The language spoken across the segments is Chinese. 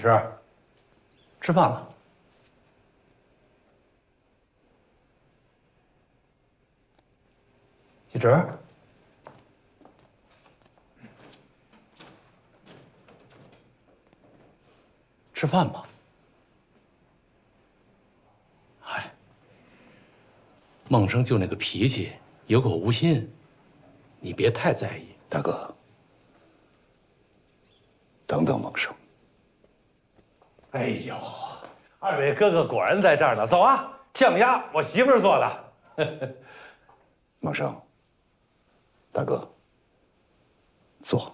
芝，吃饭了。喜芝，吃饭吧。嗨，孟生就那个脾气，有口无心，你别太在意。大哥，等等孟生。哎呦，二位哥哥果然在这儿呢。走啊，酱鸭我媳妇儿做的。孟生，大哥，坐。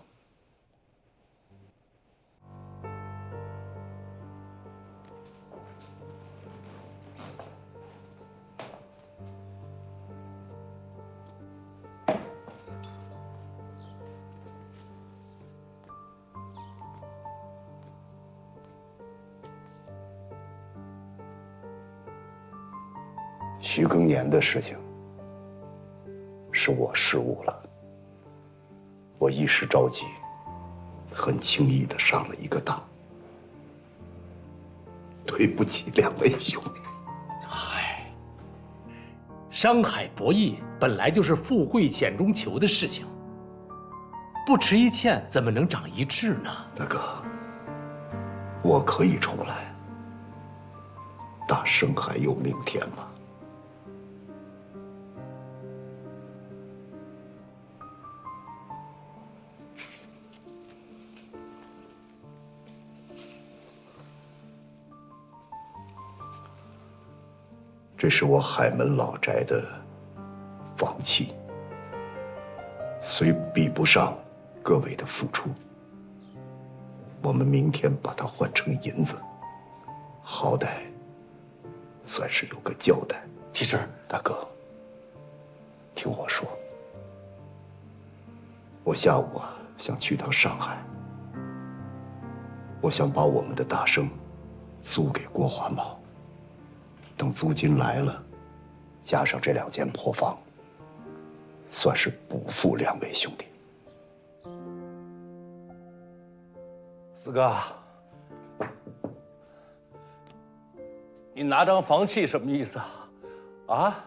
徐庚年的事情是我失误了，我一时着急，很轻易的上了一个当，对不起两位兄弟。嗨，商海博弈本来就是富贵险中求的事情，不吃一堑怎么能长一智呢？大哥，我可以重来，大圣还有明天吗？这是我海门老宅的房契，虽比不上各位的付出，我们明天把它换成银子，好歹算是有个交代。其实，大哥，听我说，我下午想去趟上海，我想把我们的大生租给郭华茂。等租金来了，加上这2间破房，算是补付两位兄弟。四哥，你拿张房契什么意思啊？啊，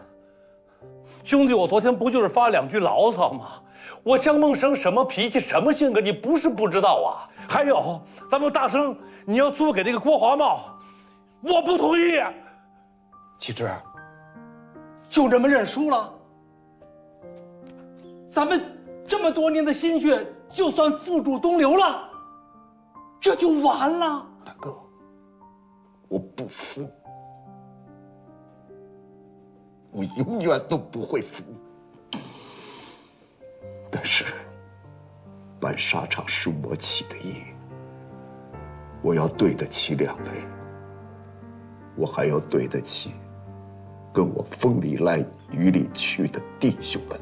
兄弟，我昨天不就是发2句牢骚吗？我江梦生什么脾气，什么性格，你不是不知道啊。还有，咱们大生你要租给这个郭华茂，我不同意。启之，就这么认输了？咱们这么多年的心血，就算付诸东流了，这就完了？大哥，我不服，我永远都不会服。但是，办沙场是我起的义，我要对得起两位，我还要对得起跟我风里来雨里去的弟兄们。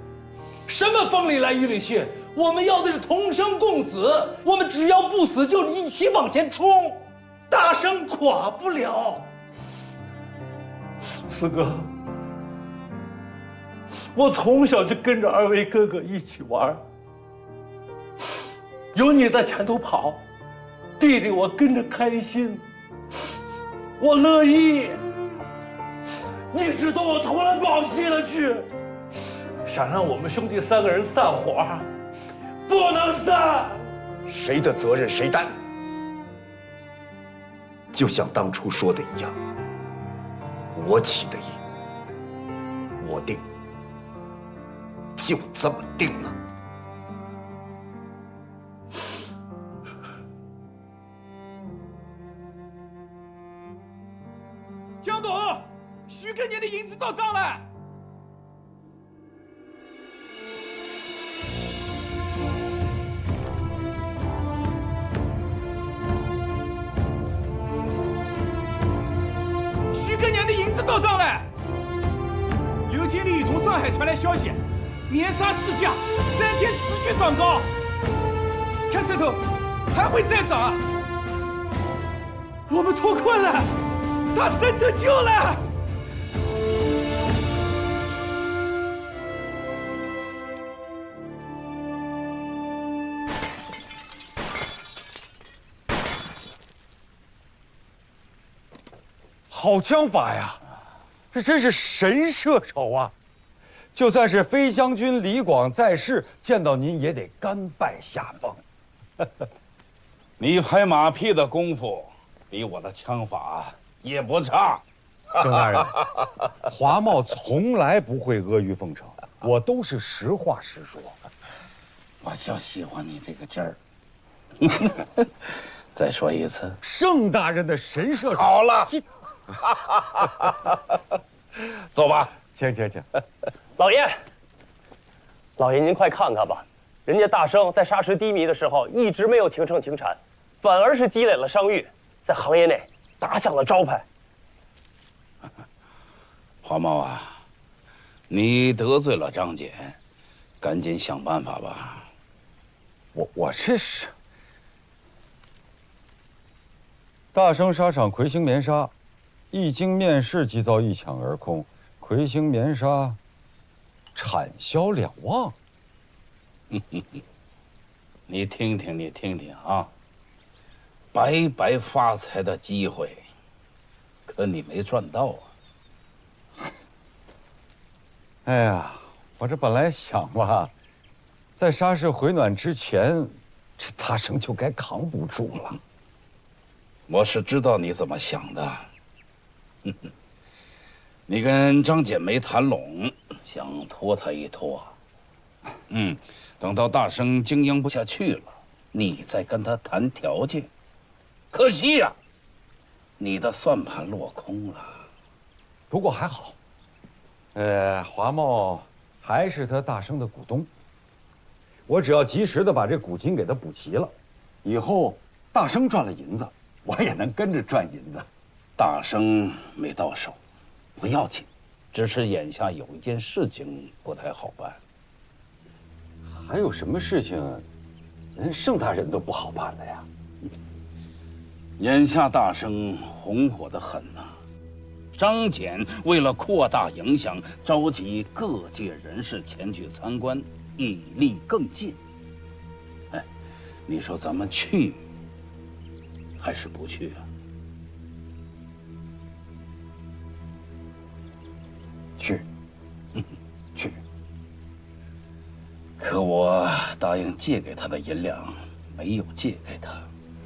什么风里来雨里去？我们要的是同生共死，我们只要不死，就一起往前冲，大生垮不了。四哥，我从小就跟着2位哥哥一起玩，有你在前头跑，弟弟我跟着开心，我乐意。你知道我从来不往西了去，想让我们兄弟3个人散伙，不能散。谁的责任谁担。就像当初说的一样，我起的义，我定，就这么定了。江董，徐庚年的银子到账了。徐庚年的银子到账了。刘经理从上海传来消息，棉纱市价3天持续涨高，看势头还会再涨。我们脱困了，他生得救了。好枪法呀，这真是神射手啊！就算是飞将军李广在世，见到您也得甘拜下风。你拍马屁的功夫，比我的枪法也不差。郑大人，华茂从来不会阿谀奉承，我都是实话实说。我就喜欢你这个劲儿。再说一次，盛大人的神射手。好了，走吧。请。老爷，老爷您快看看吧，人家大生在沙石低迷的时候一直没有停秤停产，反而是积累了商誉，在行业内打响了招牌。华茂啊，你得罪了张简，赶紧想办法吧。我这是大生纱厂魁星棉纱，一经面世即遭一抢而空，魁星棉纱产销2旺。你听听啊，白白发财的机会，可你没赚到啊！哎呀，我这本来想吧，在沙市回暖之前，这大生就该扛不住了。我是知道你怎么想的。你跟张简没谈拢，想拖他一拖。等到大生经营不下去了，你再跟他谈条件。可惜呀，你的算盘落空了。不过还好，华茂还是他大生的股东。我只要及时的把这股金给他补齐了，以后大生赚了银子，我也能跟着赚银子。大生没到手，不要紧，只是眼下有一件事情不太好办。还有什么事情，连盛大人都不好办了呀？眼下大生红火得很呐。张简为了扩大影响，召集各界人士前去参观，以力更进。哎，你说咱们去还是不去啊？去。可我答应借给他的银两没有借给他，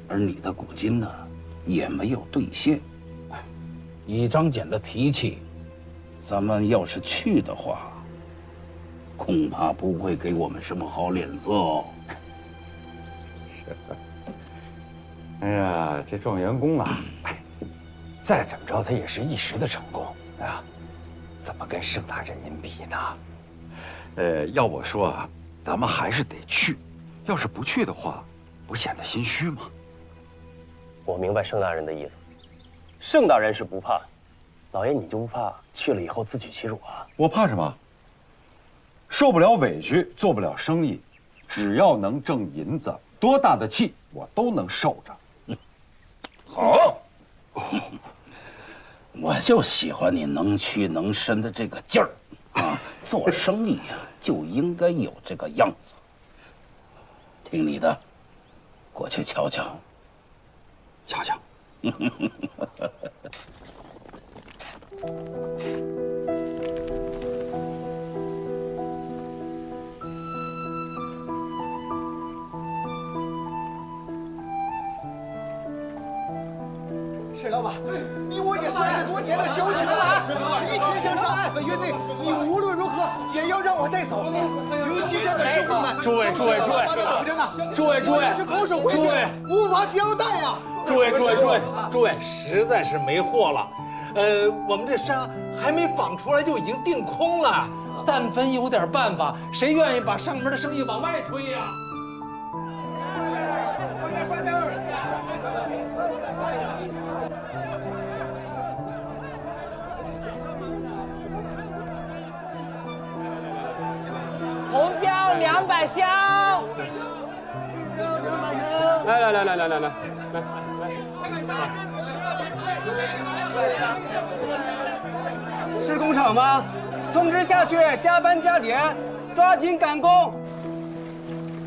而你的股金呢，也没有兑现。以张简的脾气，咱们要是去的话，恐怕不会给我们什么好脸色哦。哎呀，这状元公啊，再怎么着他也是一时的成功啊，怎么跟盛大人您比呢？要我说啊，咱们还是得去。要是不去的话，不显得心虚吗？我明白盛大人的意思，盛大人是不怕，老爷你就不怕去了以后自取其辱啊？我怕什么？受不了委屈，做不了生意，只要能挣银子，多大的气我都能受着。好，我就喜欢你能屈能伸的这个劲儿啊！做生意呀，就应该有这个样子。听你的，过去瞧瞧。瞧瞧。石老板，你我也算是多年的交情了，一切向上。本月内，你无论如何也要让我带走。刘希这本是我们诸位，等着呢。诸位，是空手回去，无法交代呀。诸位，实在是没货了。我们这沙还没纺出来就已经订空了。但凡有点办法，谁愿意把上面的生意往外推呀？红标200箱。来，是工厂吗？通知下去，加班加点，抓紧赶工。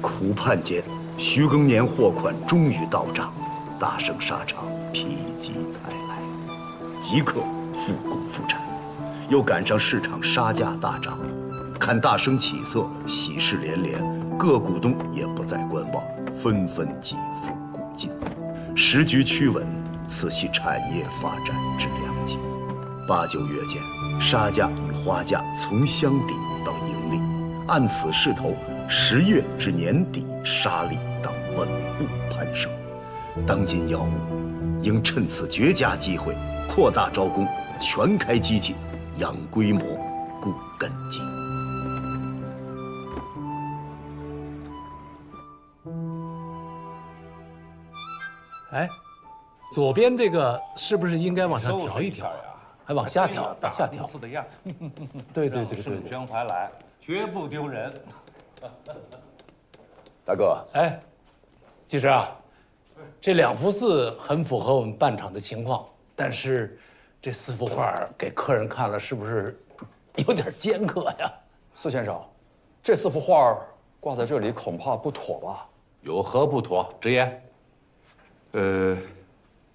苦盼间，徐庚年货款终于到账，大盛纱厂否极开来，即刻复工复产。又赶上市场沙价大涨，看大升起色，喜事连连，各股东也不再观望，纷纷给付股金。时局趋稳，此系产业发展之良机。8、9月间，沙价与花价从相抵到盈利，按此势头，10月至年底，沙利当稳步攀升。当今要务，应趁此绝佳机会，扩大招工，全开机器，养规模，固根基。哎，左边这个是不是应该往上调一调呀？还往下调，往下调。公司的样，对对对对盛对。宣怀来，绝不丢人。大哥，哎，技师啊，这2幅字很符合我们办场的情况，但是这4幅画给客人看了，是不是有点尖刻呀？司先生，这4幅画挂在这里恐怕不妥吧？有何不妥？直言。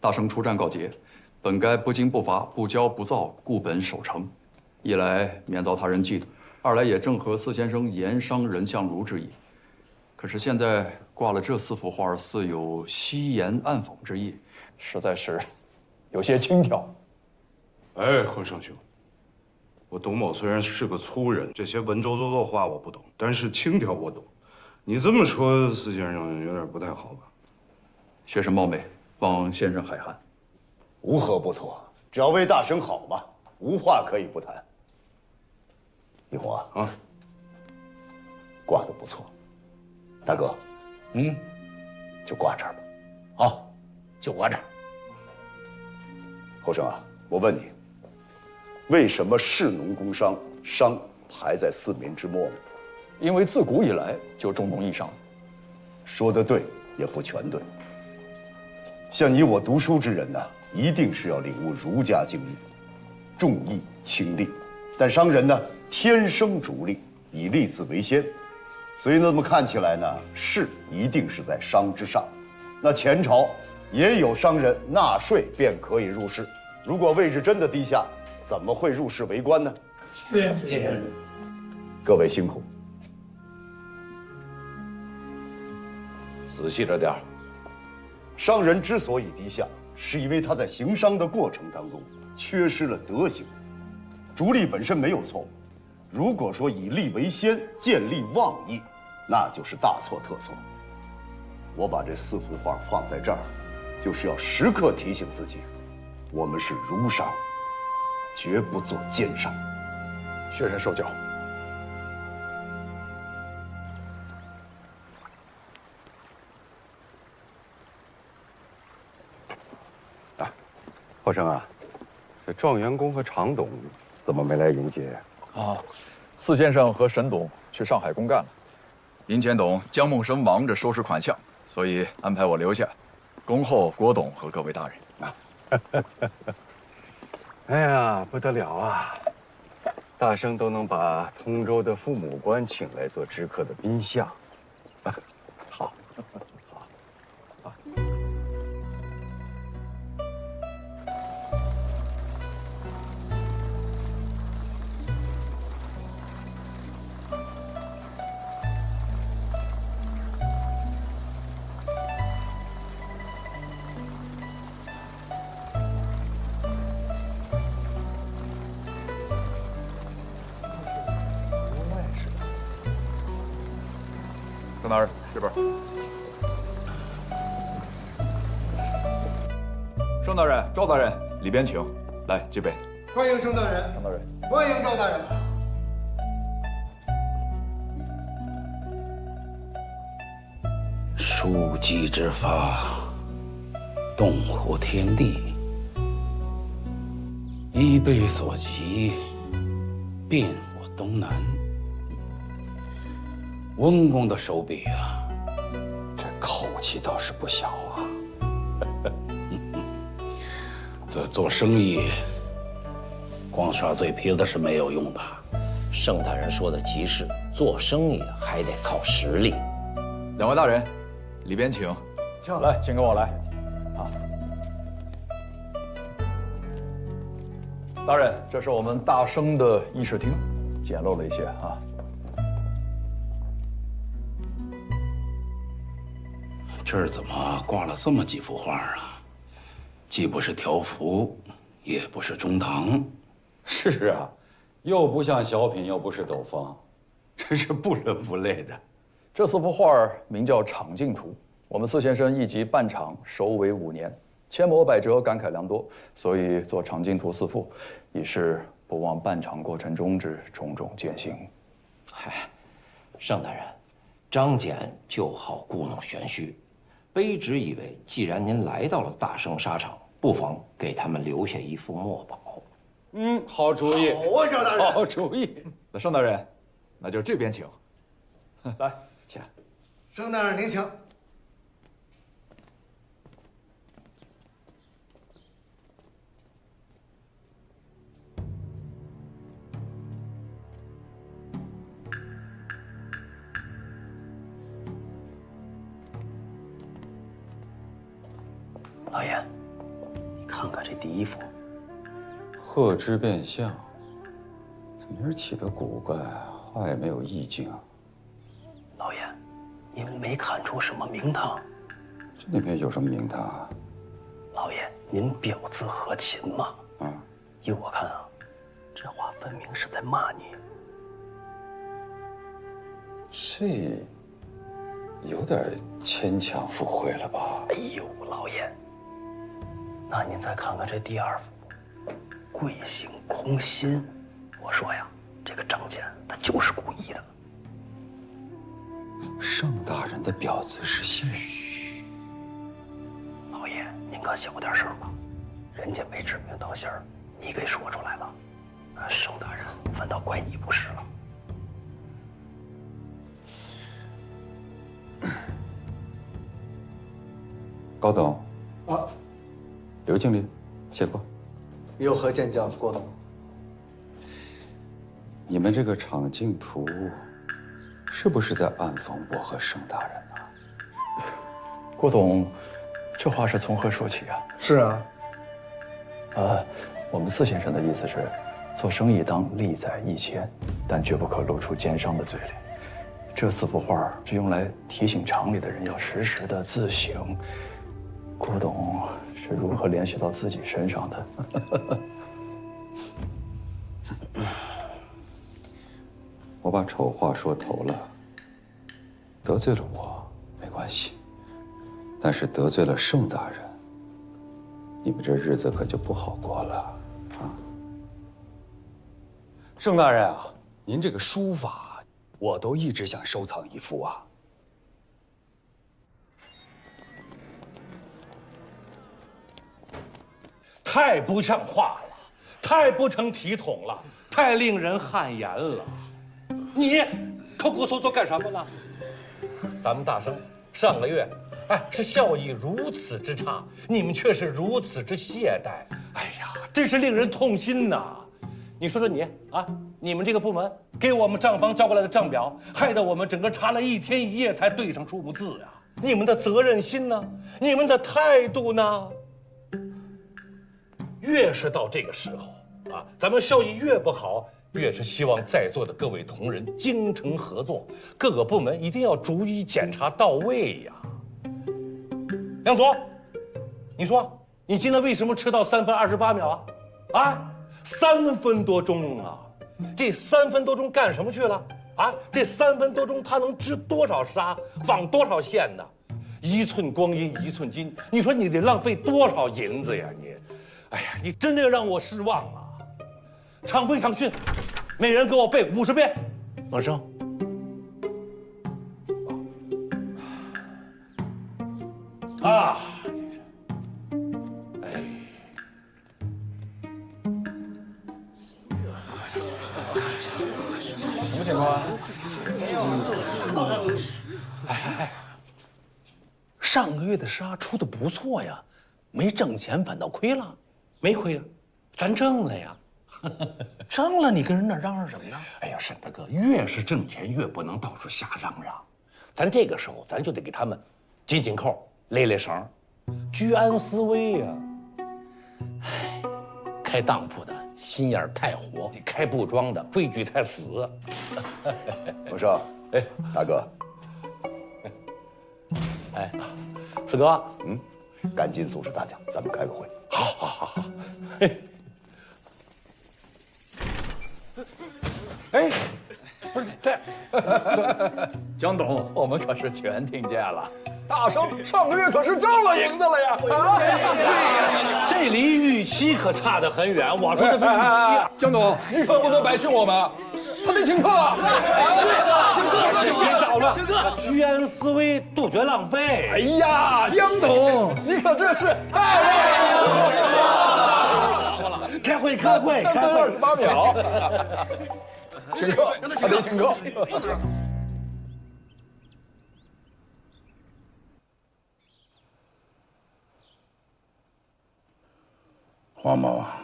大圣出战告捷，本该不惊不伐，不骄不躁，固本守成。一来免遭他人嫉妒，二来也正合司先生言伤人相如之意。可是现在挂了这4幅画，似有惜言暗讽之意，实在是有些轻佻。哎，和尚兄，我董某虽然是个粗人，这些文绉绉的话我不懂，但是轻佻我懂。你这么说，司先生有点不太好吧？学生冒昧，望先生海涵。无何不妥，只要为大生好嘛，无话可以不谈。一红啊，挂得不错，大哥，就挂这儿吧。好，就挂这儿。后生啊，我问你，为什么士农工商，商排在4民之末呢？因为自古以来就重农抑商。说得对，也不全对。像你我读书之人呢，一定是要领悟儒家经义，重义轻利。但商人呢，天生逐利，以利字为先，所以那么看起来呢，士一定是在商之上。那前朝也有商人纳税便可以入仕，如果位置真的低下，怎么会入仕为官呢？是。各位辛苦。仔细着点儿。商人之所以低下，是因为他在行商的过程当中缺失了德行。逐利本身没有错误，如果说以利为先，见利忘义，那就是大错特错。我把这4幅画放在这儿，就是要时刻提醒自己，我们是儒商，绝不做奸商。学人受教。后生啊，这状元公和常董怎么没来迎接呀？啊，司先生和沈董去上海公干了，尹监董江梦生忙着收拾款项，所以安排我留下，恭候郭董和各位大人。哎呀，不得了啊！大生都能把通州的父母官请来做知客的宾相，好。郑大人，这边。盛大人、赵大人，里边请。来，这杯。欢迎盛大人。盛大人，欢迎赵大人。书记之法，动乎天地，以备所及，遍我东南。温公的手笔啊，这口气倒是不小啊。这做生意，光耍嘴皮子是没有用的。盛大人说的极是，做生意还得靠实力。两位大人，里边请。来，请跟我来。好。大人，这是我们大生的议事厅，简陋了一些啊。这儿怎么挂了这么几幅画啊？既不是条幅，也不是中堂。是啊，又不像小品，又不是斗方，真是不伦不类的。这4幅画名叫《场镜图》，我们4先生一集半场，首尾5年，千磨百折，感慨良多，所以做《场镜图》4幅，以示不忘半场过程中之种种艰辛。嗨，盛大人，张简就好故弄玄虚，卑职以为，既然您来到了大生沙场，不妨给他们留下一副墨宝。好主意。好啊，盛大人。好主意。那盛大人，那就这边请。来，请。盛大人您请。老爷，你看看这第1幅，鹤之变相，这名儿起得古怪，画也没有意境。老爷，您没看出什么名堂？这里面有什么名堂啊？老爷，您表字合琴嘛？啊，依我看啊，这话分明是在骂你。这有点牵强附会了吧？哎呦，老爷，那您再看看这第2幅，贵姓空心。我说呀，这个张简他就是故意的。盛大人的表字是姓许。老爷，您可小点声吧，人家没指名道姓，你给说出来了，那盛大人反倒怪你不是了。高董，啊，刘经理，谢过。有何见教，郭董？你们这个场镜图，是不是在暗讽我和盛大人呢？郭董，这话是从何说起啊？是啊。我们4先生的意思是，做生意当利在义谦，但绝不可露出奸商的嘴脸。这4幅画是用来提醒厂里的人要时时的自省。郭董是如何联系到自己身上的？我把丑话说头了，得罪了我没关系，但是得罪了盛大人，你们这日子可就不好过了啊！盛大人啊，您这个书法，我都一直想收藏一幅啊。太不像话了，太不成体统了，太令人汗颜了。你抠抠搜搜干什么呢？咱们大生上个月，是效益如此之差，你们却是如此之懈怠，哎呀，真是令人痛心呐！你说说你啊，你们这个部门给我们账房交过来的账表，害得我们整个查了1天1夜才对上数目字啊！你们的责任心呢？你们的态度呢？越是到这个时候啊，咱们效益越不好，越是希望在座的各位同仁精诚合作，各个部门一定要逐一检查到位呀。梁总，你说你今天为什么迟到3分28秒啊？啊，3分多钟啊！这3分多钟干什么去了？啊，这3分多钟他能织多少纱，纺多少线呢？1寸光阴1寸金，你说你得浪费多少银子呀你？哎呀，你真的让我失望了！场规场训，每人给我背50遍。老郑，啊，哎，什么情况啊？上个月的纱出的不错呀，没挣钱反倒亏了。没亏啊，咱挣了呀。挣了，你跟人那嚷嚷什么呢？哎呀，沈大哥，越是挣钱越不能到处瞎嚷嚷，咱这个时候咱就得给他们紧紧扣、勒勒绳，居安思危呀。开当铺的心眼太活。你开布庄的规矩太死。我说，哎，大哥，哎，四哥，赶紧组织大家，咱们开个会。好。哎，不是这，江董，我们可是全听见了，大生上个月可是挣了银子了呀！啊，这离玉溪可差得很远。我说的是玉溪啊，江董，你可不能白训我们，他得请客啊！别捣乱，居安思危，杜绝浪费。哎呀，江董，你可这是开会，28秒，请客，他得请客。黄某啊，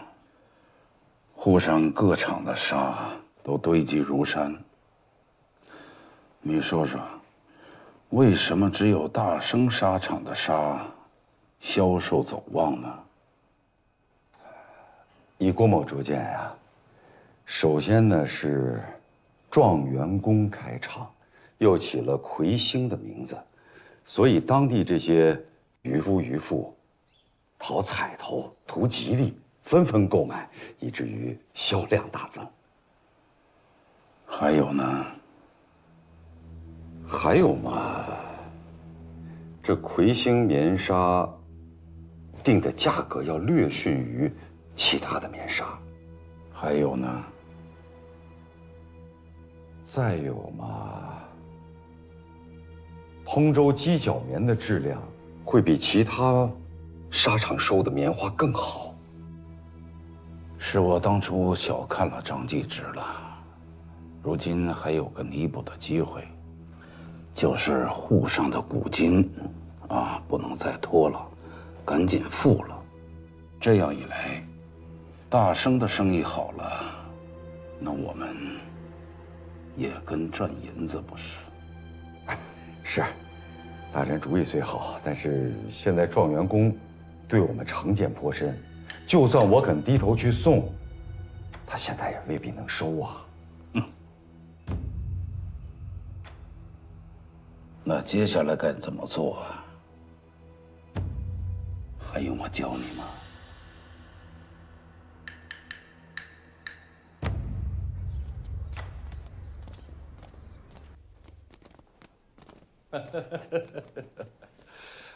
沪上各厂的沙都堆积如山，你说说，为什么只有大生沙场的沙销售走旺呢？以郭某拙见呀，首先呢是状元宫开厂，又起了魁星的名字，所以当地这些渔夫渔妇讨彩头、图吉利，纷纷购买，以至于销量大增。还有呢？还有嘛，这魁星棉纱定的价格要略逊于其他的棉纱。还有呢？再有嘛，通州鸡脚棉的质量会比其他纱厂收的棉花更好。是我当初小看了张继直了，如今还有个弥补的机会，就是沪上的古金，啊，不能再拖了，赶紧付了。这样一来，大生的生意好了，那我们也跟赚银子不是？是，大人主意虽好，但是现在状元宫对我们成见颇深，就算我肯低头去送，他现在也未必能收啊。那接下来该怎么做啊？还用我教你吗？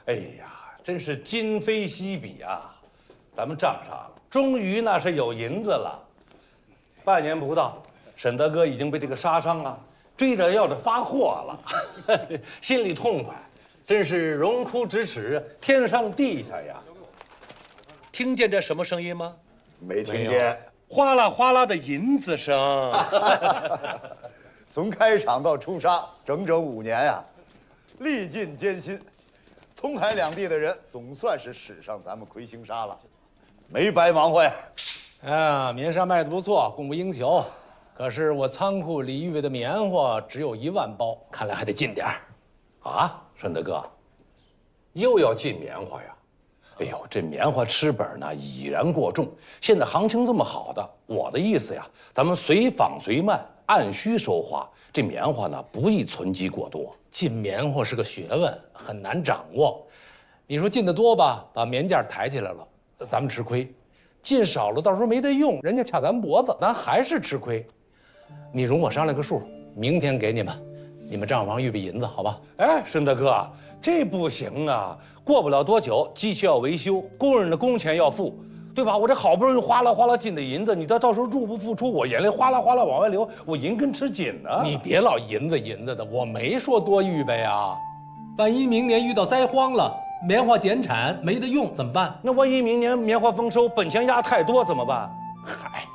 哎呀，真是今非昔比啊！咱们账上终于那是有银子了。半年不到，沈德哥已经被这个沙商啊追着要着发货了，心里痛快，真是荣枯咫尺，天上地下呀！听见这什么声音吗？没听见。哗啦哗啦的银子声。从开厂到出沙，整整5年呀，历尽艰辛。通海两地的人总算是使上咱们魁星沙了，没白忙活呀。哎呀，棉纱卖得不错，供不应求。可是我仓库里预备的棉花只有1万包，看来还得进点儿。啊，沈德哥，又要进棉花呀？哎呦，这棉花吃本呢已然过重，现在行情这么好的，我的意思呀，咱们随访随卖，按需收花。这棉花呢不宜存积过多，进棉花是个学问，很难掌握。你说进得多吧，把棉价抬起来了，咱们吃亏；进少了，到时候没得用，人家卡咱脖子，咱还是吃亏。你容我商量个数，明天给你们，你们账房预备银子，好吧？哎，沈大哥，这不行啊！过不了多久，机器要维修，工人的工钱要付，对吧？我这好不容易哗啦哗啦进的银子，你到时候入不敷出，我眼泪哗啦哗啦往外流，我银根吃紧呢。你别老银子的，我没说多预备啊。万一明年遇到灾荒了，棉花减产没得用怎么办？那万一明年棉花丰收，本钱压太多怎么办？嗨，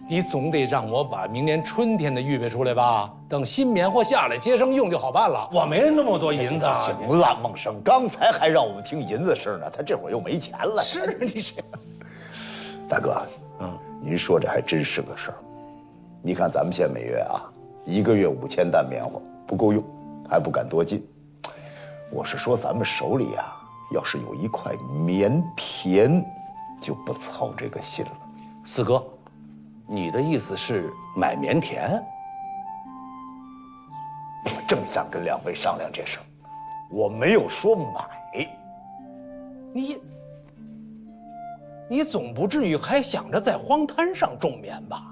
你总得让我把明年春天的预备出来吧，等新棉花下来接上用就好办了。我没那么多银子。行了，孟生，刚才还让我们听银子声呢，他这会儿又没钱了。是你这，大哥，您说这还真是个事儿。你看咱们县每月啊，1个月5000担棉花不够用，还不敢多进。我是说咱们手里啊，要是有一块棉田，就不操这个心了。四哥，你的意思是买棉田？我正想跟两位商量这事儿，我没有说买。你总不至于还想着在荒滩上种棉吧？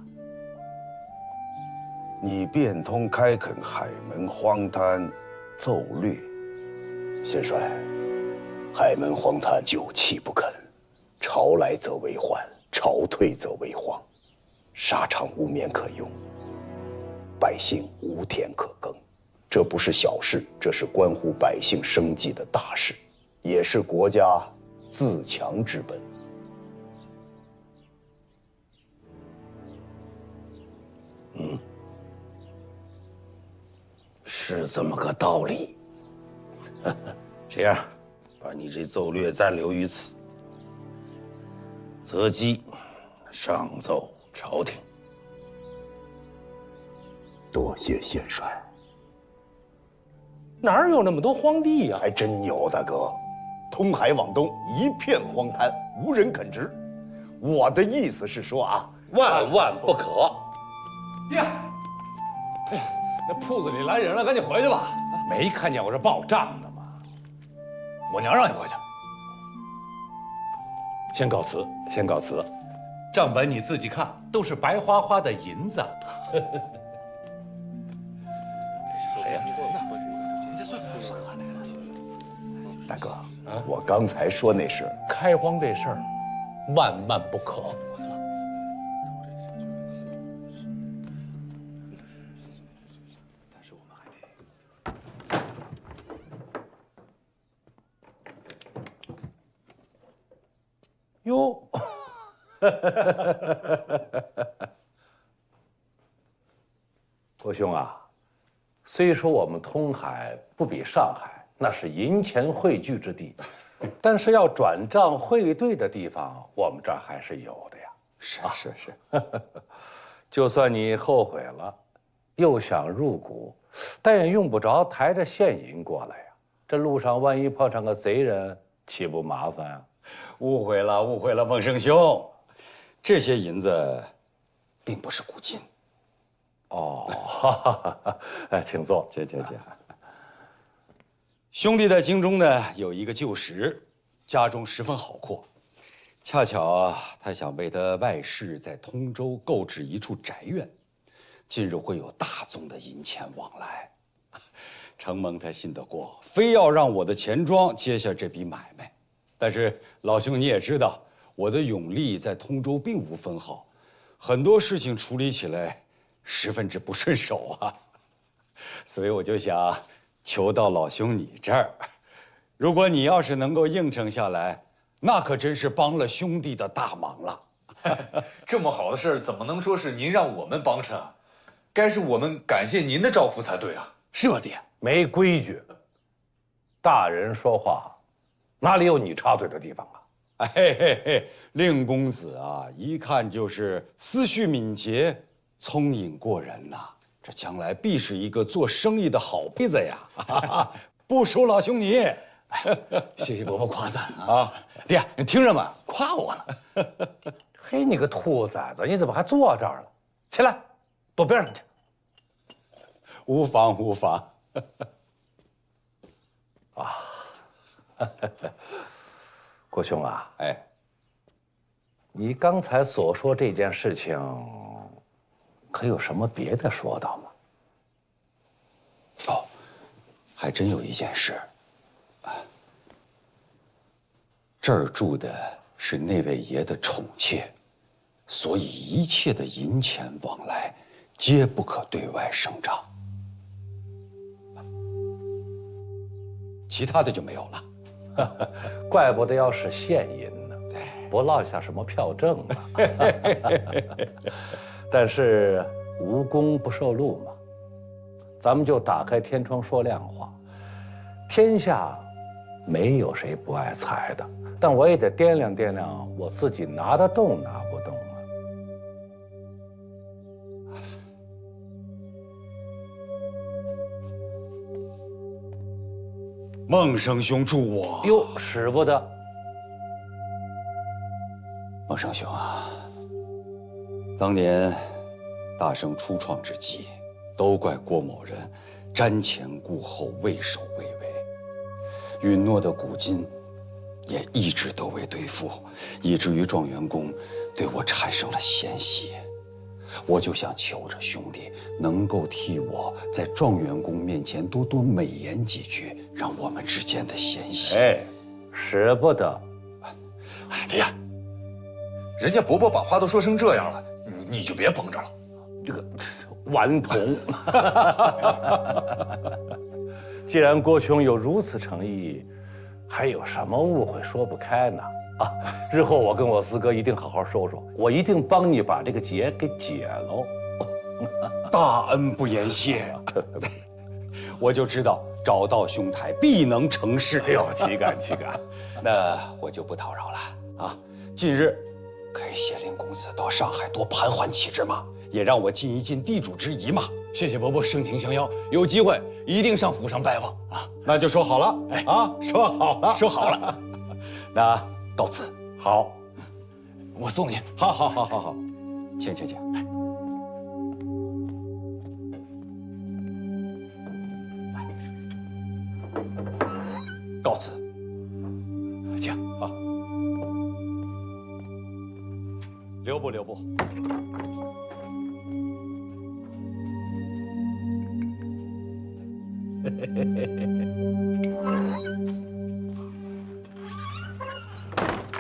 你变通开垦海门荒滩，奏略。先帅，海门荒滩久弃不垦，潮来则为患，潮退则为荒，沙场无棉可用，百姓无田可耕。这不是小事，这是关乎百姓生计的大事，也是国家自强之本。是这么个道理。这样，把你这奏略暂留于此，择机上奏朝廷。多谢先帅。哪有那么多荒地呀？还真有，大哥。通海往东一片荒滩，无人垦殖。我的意思是说啊，万万不可！爹，那铺子里来人了，赶紧回去吧。没看见我这报账的吗？我娘让你回去。先告辞，先告辞。账本你自己看，都是白花花的银子。谁呀？大哥，我刚才说那是开荒这事儿，万万不可。哟，国兄啊，虽说我们通海不比上海，那是银钱汇聚之地，但是要转账汇兑的地方，我们这儿还是有的呀。是，就算你后悔了，又想入股，但也用不着抬着现银过来呀。这路上万一碰上个贼人，岂不麻烦啊？误会了，误会了，孟生兄，这些银子并不是古金。哦，请坐，请。兄弟在京中呢有一个旧识，家中十分好阔，恰巧他想为他外室在通州购置一处宅院，近日会有大宗的银钱往来，承蒙他信得过，非要让我的钱庄接下这笔买卖。但是老兄你也知道，我的永历在通州并无分号，很多事情处理起来十分之不顺手啊，所以我就想求到老兄你这儿，如果你要是能够应承下来，那可真是帮了兄弟的大忙了。这么好的事儿，怎么能说是您让我们帮衬啊？该是我们感谢您的照拂才对啊，是吧，爹？没规矩，大人说话哪里有你插嘴的地方啊？令公子啊，一看就是思绪敏捷、聪颖过人呐，这将来必是一个做生意的好胚子呀！不输老兄你。谢谢伯伯夸赞啊！爹，你听着嘛，夸我呢。嘿，你个兔崽子，你怎么还坐这儿了？起来，躲边上去。无妨。啊。国兄啊，你刚才所说这件事情，可有什么别的说道吗？哦，还真有一件事，这儿住的是那位爷的宠妾，所以一切的银钱往来，皆不可对外声张，其他的就没有了。怪不得要使现银呢，不落下什么票证呢。但是无功不受禄嘛，咱们就打开天窗说亮话。天下没有谁不爱财的，但我也得掂量掂量我自己拿得动拿不动啊。孟生兄助我哟，使不得。孟生兄啊，当年大圣初创之际，都怪郭某人瞻前顾后、畏首畏尾，允诺的古今也一直都未兑付，以至于状元公对我产生了嫌隙。我就想求着兄弟能够替我在状元公面前多多美言几句，让我们之间的嫌隙。哎，使不得。哎，爹，人家伯伯把话都说成这样了，你就别绷着了。这个顽童。既然郭兄有如此诚意，还有什么误会说不开呢？啊，日后我跟我四哥一定好好说说，我一定帮你把这个结给解喽。大恩不言谢，我就知道找到兄台必能成事。哎呦，岂敢岂敢！那我就不叨扰了啊。近日可以协领公子到上海多盘桓其之嘛，也让我尽一尽地主之谊嘛。谢谢伯伯盛情相邀，有机会一定上府上拜望啊。那就说好了，哎啊，说好了，说好了。那告辞。好，我送你。好，请。告辞。请啊。留步。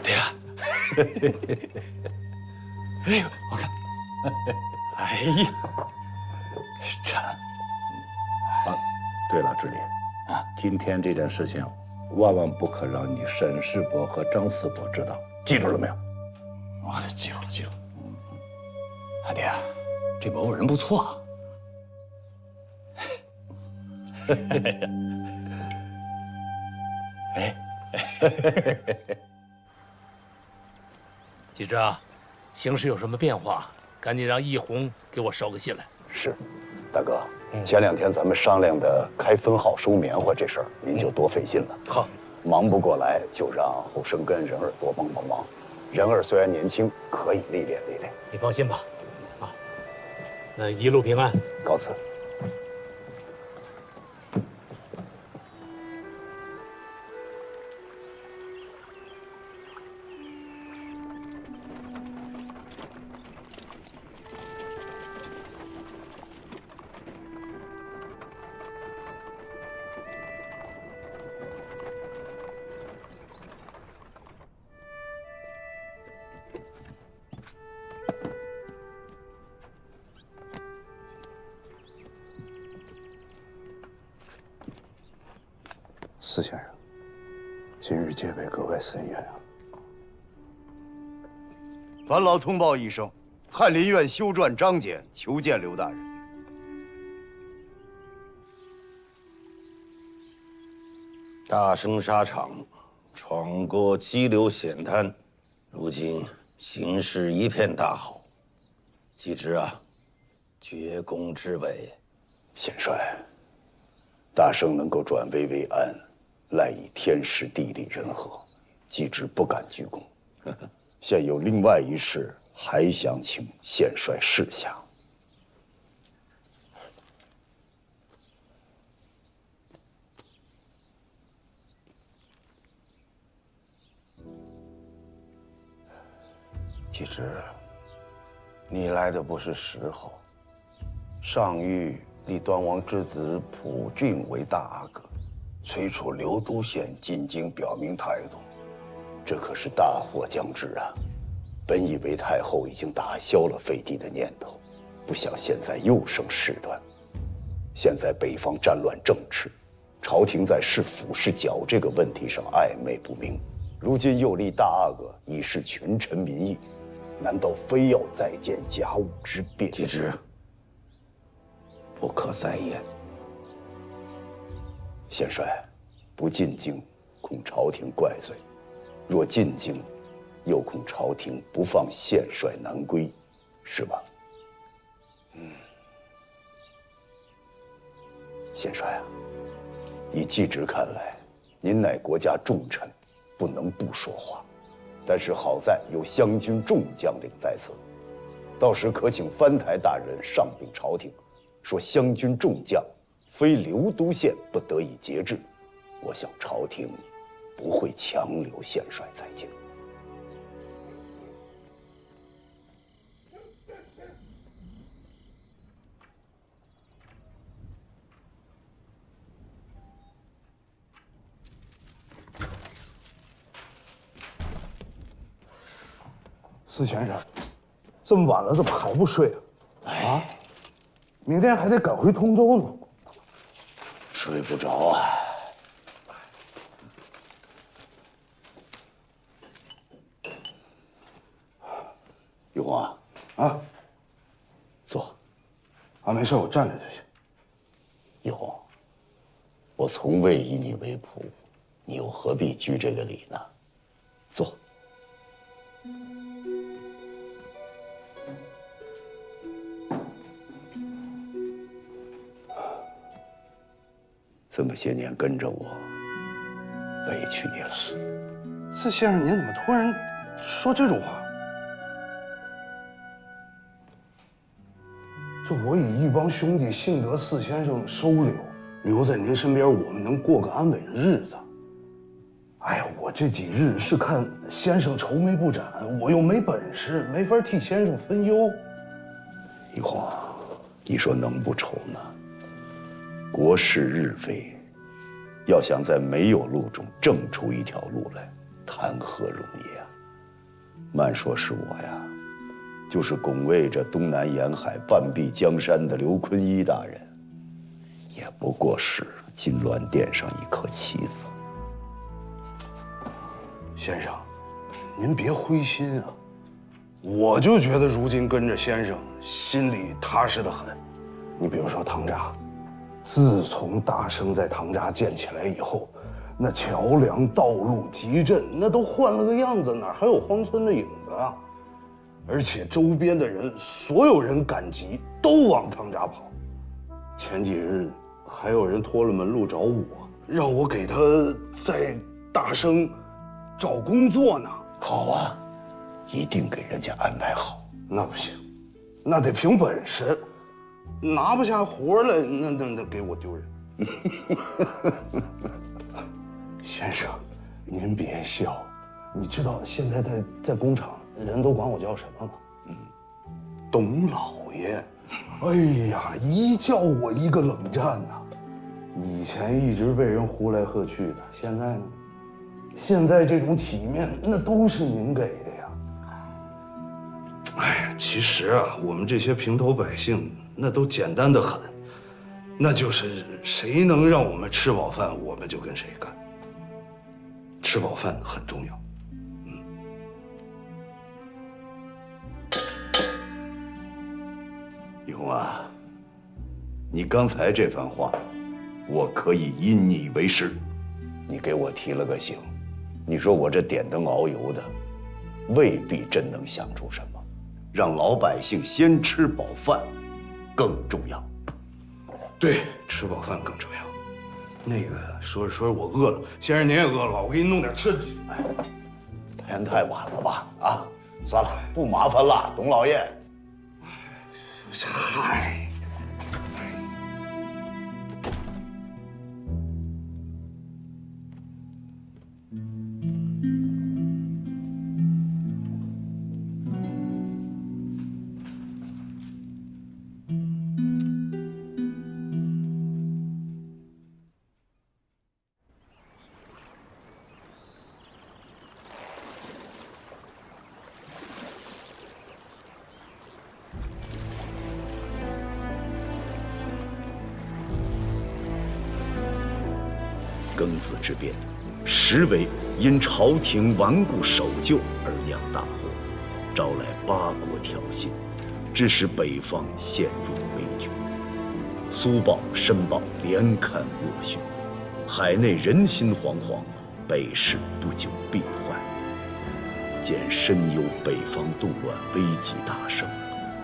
爹，哎呦，我看，哎呀，这，对了，志林啊，今天这件事情，万万不可让你沈世伯和张四伯知道，记住了没有？啊，记住了。阿爹，这伯伯人不错啊。哎，季之啊，形势有什么变化，赶紧让易红给我捎个信来。是，大哥，前2天咱们商量的开分号收棉花这事儿，您就多费心了。好，忙不过来就让后生跟仁儿多帮忙。仁儿虽然年轻，可以历练。你放心吧，啊，那一路平安，告辞。司先生，今日戒备格外森严啊！烦劳通报一声，翰林院修撰张简求见刘大人。大生沙场，闯过激流险滩，如今形势一片大好。季之啊，绝功之伟。显帅，大圣能够转危为安，赖以天时地利人和，季之不敢居功。现有另外一事，还想请显帅示下。季之，你来的不是时候。上谕立端王之子溥俊为大阿哥，催促刘都县进京表明态度。这可是大祸将至啊！本以为太后已经打消了废帝的念头，不想现在又生事端。现在北方战乱正炽，朝廷在是辅是剿这个问题上暧昧不明。如今又立大阿哥以示群臣民意，难道非要再建甲午之变？季之，不可再言。显帅，不进京，恐朝廷怪罪；若进京，又恐朝廷不放显帅南归，是吧？显帅啊，以季之看来，您乃国家重臣，不能不说话。但是好在有湘军众将领在此，到时可请藩台大人上禀朝廷，说湘军众将非刘都县不得已节制。我想朝廷不会强留县帅在京。司先生，这么晚了，怎么还不睡啊？啊，明天还得赶回通州呢。睡不着啊。玉红啊，啊，坐。啊，没事，我站着就行。玉红，我从未以你为仆，你又何必拘这个礼呢？坐。这么些年跟着我，委屈你了。司先生，您怎么突然说这种话？这我以一帮兄弟幸得司先生收留，留在您身边，我们能过个安稳的日子。哎呀，我这几日是看先生愁眉不展，我又没本事，没法替先生分忧。玉红，你说能不愁呢？国事日非，要想在没有路中挣出一条路来，谈何容易啊！慢说是我呀，就是拱卫着东南沿海半壁江山的刘坤一大人，也不过是金銮殿上一颗棋子。先生，您别灰心啊！我就觉得如今跟着先生，心里踏实得很。你比如说唐闸，自从大生在唐闸建起来以后，那桥梁、道路、集镇，那都换了个样子，哪还有荒村的影子啊？而且周边的人，所有人赶集都往唐闸跑。前几日还有人托了门路找我，让我给他在大生找工作呢。好啊，一定给人家安排好。那不行，那得凭本事，拿不下活来，那给我丢人。先生，您别笑，你知道现在在工厂人都管我叫什么吗？董老爷。哎呀，一叫我一个冷战呐。以前一直被人呼来喝去的，现在呢？现在这种体面，那都是您给的呀。哎呀，其实啊，我们这些平头百姓，那都简单的很，那就是谁能让我们吃饱饭，我们就跟谁干。吃饱饭很重要。玉红啊，你刚才这番话，我可以因你为师。你给我提了个醒，你说我这点灯熬油的，未必真能想出什么，让老百姓先吃饱饭更重要。对，吃饱饭更重要。那个说着说着我饿了，先生您也饿了吧？我给你弄点吃的去。哎，天太晚了吧？啊，算了，不麻烦了，董老爷。嗨。庚子之变，实为因朝廷顽固守旧而酿大祸，招来八国挑衅，致使北方陷入危局。苏鲍、申鲍连堪恶训，海内人心惶惶，北市不久必坏。见深忧北方动乱危急大盛，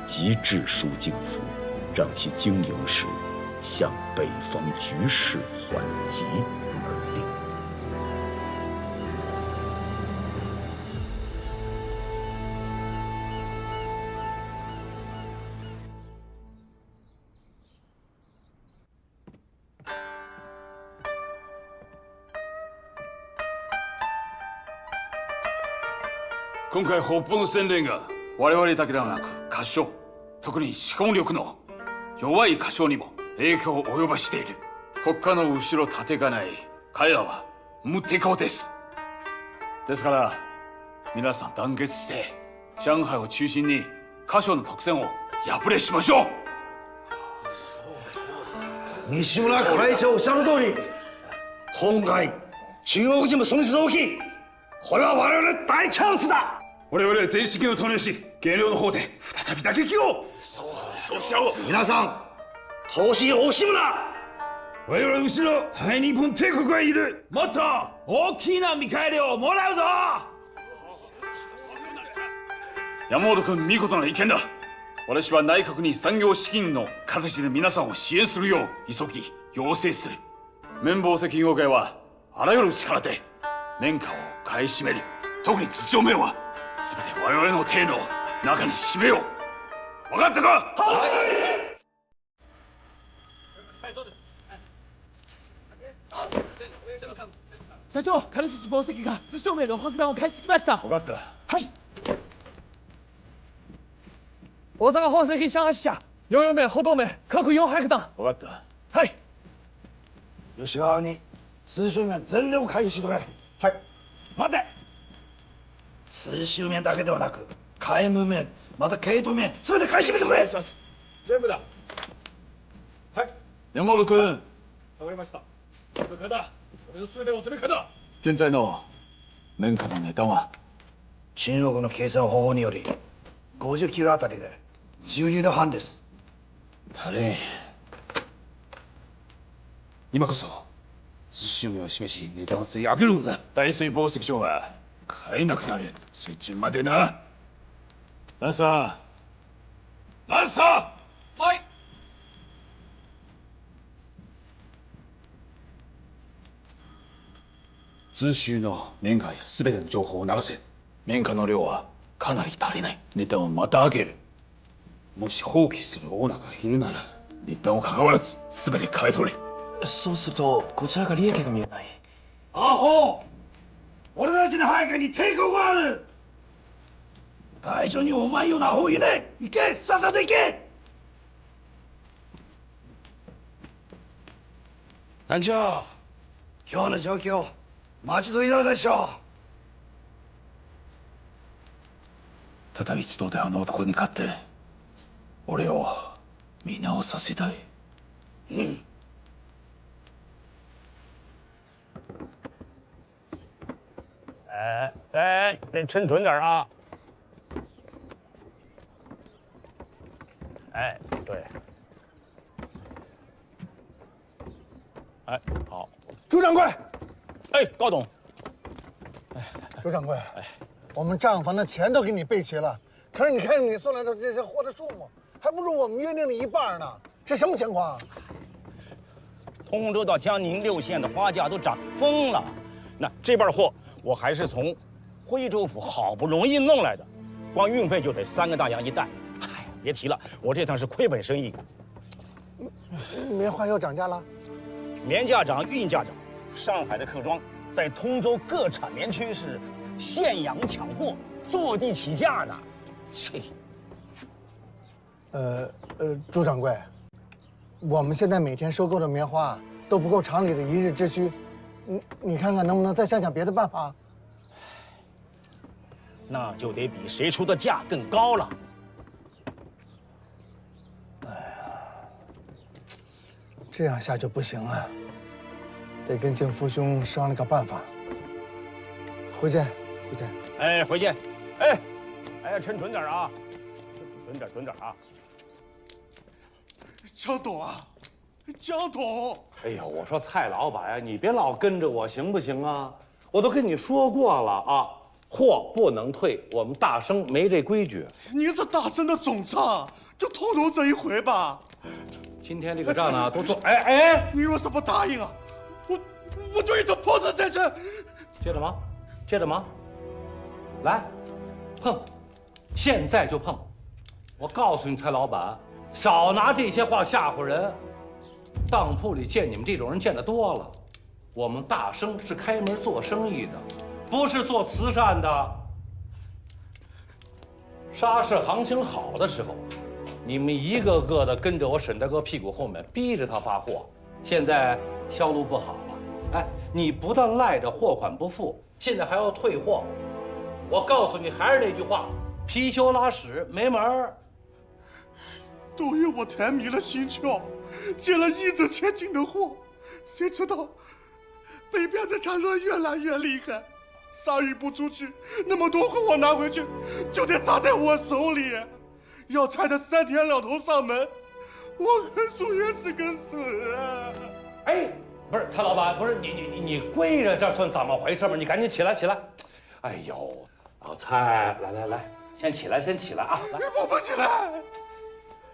即致书敬父，让其经营时向北方局势缓急而令。今回北方の洗練が我々だけではなく歌唱、特に資本力の弱い歌唱にも影響を及ぼしている。国家の後ろ盾がない彼らは無敵国です。ですから皆さん団結して上海を中心に歌唱の特選を破れしましょう。西村会長おっしゃる通り、今回中国人も損失大きい。これは我々の大チャンスだ。我々は全資金を投入し、原料の方で再び打撃を。そうしよう。皆さん、投資を惜しむな。我々の後ろ大日本帝国がいる。もっと大きな見返りをもらうぞ。山本君、見事な意見だ。私は内閣に産業資金の形で皆さんを支援するよう急ぎ要請する。綿棒石業界はあらゆる力で綿花を買い占める。特に土地面は全て我々の手の中に占めよう。分かったか？はい。社長、金槌紡績が図書名の爆弾を返してきました。分かった。はい。大阪宝石上海支社4名歩道名各400弾。分かった。はい。吉川に通州面全力回避しとけ。はい。待て。通州面だけではなく海務面、また系統面全て買い占めてくれ。お願いします。全部だ。はい。山本君。わかりました。全部だ。俺の全てを全部だ。現在の綿花の値段は中国の計算方法により50キロあたりで12の半です。足りん。今こそ寿司を示し値段を吸い上げるのだ。大水紡績場は買えなくなる。水中までな。ランサー。ランサー。はい。通州の綿花や全ての情報を流せ。綿花の量はかなり足りない。値段をまた上げる。もし放棄するオーナーがいるなら値段を関わらず全て買い取れ。そうするとこちらが利益が見えない。アホ！俺たちの配下に帝国がある。大将にお前ようなアホ言うね。行け、さっさと行け。団長、今日の状況待ちどいだでしょう。再び一度であの男に勝って俺を見直させたい。うん。得抻准点啊！哎，对，哎，好，朱掌柜，哎，高董，朱掌柜，我们账房的钱都给你备齐了，可是你看你送来的这些货的数目，还不如我们约定的一半呢，是什么情况？通州到江宁6县的花价都涨疯了，那这半货我还是从徽州府好不容易弄来的，光运费就得3个大洋1担。哎呀，别提了，我这趟是亏本生意。棉花又涨价了？棉价涨，运价涨。上海的客庄在通州各产棉区是现养抢货，坐地起价呢。朱掌柜，我们现在每天收购的棉花都不够厂里的一日之需，你看看能不能再想想别的办法？那就得比谁出的价更高了。哎呀，这样下去不行啊，得跟敬福兄商量个办法。回见，回见。哎，回见。哎，哎，抻准点啊，准点，准点啊。江董啊，江董！哎呀，我说蔡老板呀，你别老跟着我行不行啊？我都跟你说过了啊。货不能退，我们大生没这规矩。您是大生的总账，就通融这一回吧。今天这个账呢，都做。哎，你若是不答应啊，我就一头泼死在这。接着忙，接着忙，来，碰，现在就碰。我告诉你，蔡老板，少拿这些话吓唬人。当铺里见你们这种人见得多了，我们大生是开门做生意的。不是做慈善的。沙市行情好的时候，你们一个个的跟着我沈大哥屁股后面，逼着他发货。现在销路不好了，哎，你不但赖着货款不付，现在还要退货。我告诉你，还是那句话，貔貅拉屎没门儿。都因我太迷了心窍，接了一直前进的货，谁知道北边的战乱越来越厉害，杀鱼不出去，那么多货我拿回去就得砸在我手里，要拆得3天2头上门，我跟苏也是个死啊！哎，不是蔡老板，不是你跪着，这算怎么回事嘛？你赶紧起来起来！哎呦，老蔡，来，先起来啊！来，我不起来。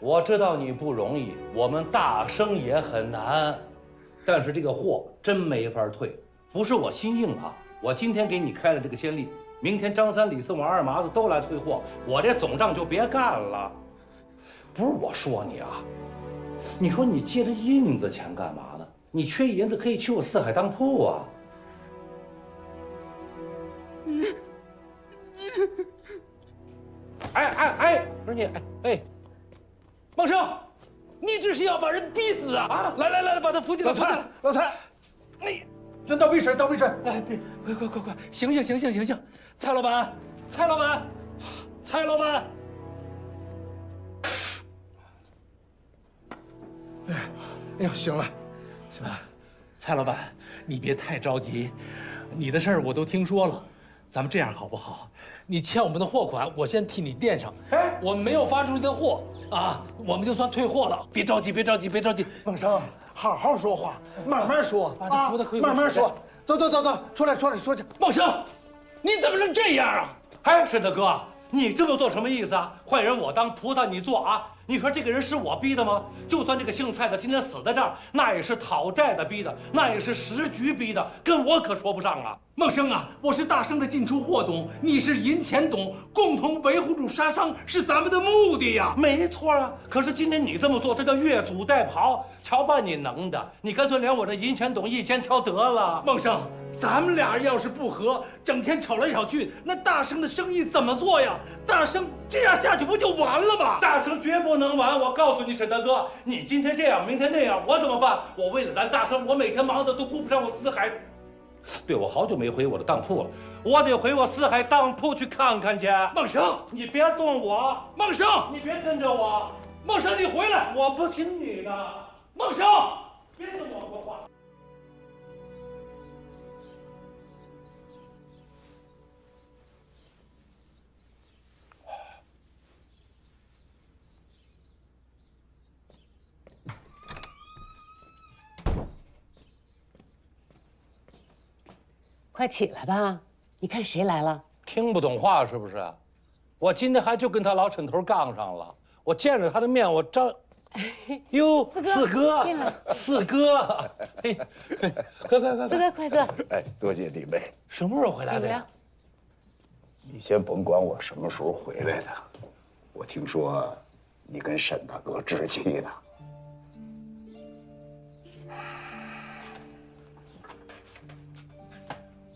我知道你不容易，我们大生也很难，但是这个货真没法退，不是我心硬啊！我今天给你开了这个先例，明天张三、李四、王二麻子都来退货，我这总账就别干了。不是我说你啊，你说你借着印子钱干嘛呢？你缺银子可以去我四海当铺啊。哎，不是你，哎。孟生，你这是要把人逼死啊！来，把他扶起来！老蔡，你倒杯水，倒杯水！哎，快，醒！蔡老板！哎呀，醒了。蔡老板，你别太着急，你的事儿我都听说了，咱们这样好不好？你欠我们的货款，我先替你垫上。哎，我们没有发出去的货啊，我们就算退货了。别着急。孟生，好好说话，慢慢说啊，慢慢说。走，出来说去。孟生，你怎么能这样啊？哎，沈大哥，你这么做什么意思啊？坏人我当，菩萨你做啊！你说这个人是我逼的吗？就算这个姓蔡的今天死在这儿，那也是讨债的逼的，那也是时局逼的，跟我可说不上啊！孟生啊，我是大生的进出货董，你是银钱董，共同维护住沙商是咱们的目的呀。没错啊，可是今天你这么做，这叫越俎代庖。瞧把你能的，你干脆连我这银钱董一肩挑得了。孟生，咱们俩要是不和，整天吵来吵去，那大生的生意怎么做呀？大生这样下去不就完了吗？大生绝不能完！我告诉你，沈大哥，你今天这样，明天那样，我怎么办？我为了咱大生，我每天忙的都顾不上我四海。对，我好久没回我的当铺了，我得回我四海当铺去看看去。孟生，你别动我！孟生，你别跟着我！孟生，你回来！我不听你的！孟生，别跟我说话！快起来吧！你看谁来了？听不懂话是不是？我今天还就跟他老沈头杠上了。我见着他的面，我张，哟，四哥，进来，四哥，嘿，快！四哥，快坐。哎，多谢弟妹。什么时候回来的呀？你先甭管我什么时候回来的，我听说你跟沈大哥置气呢。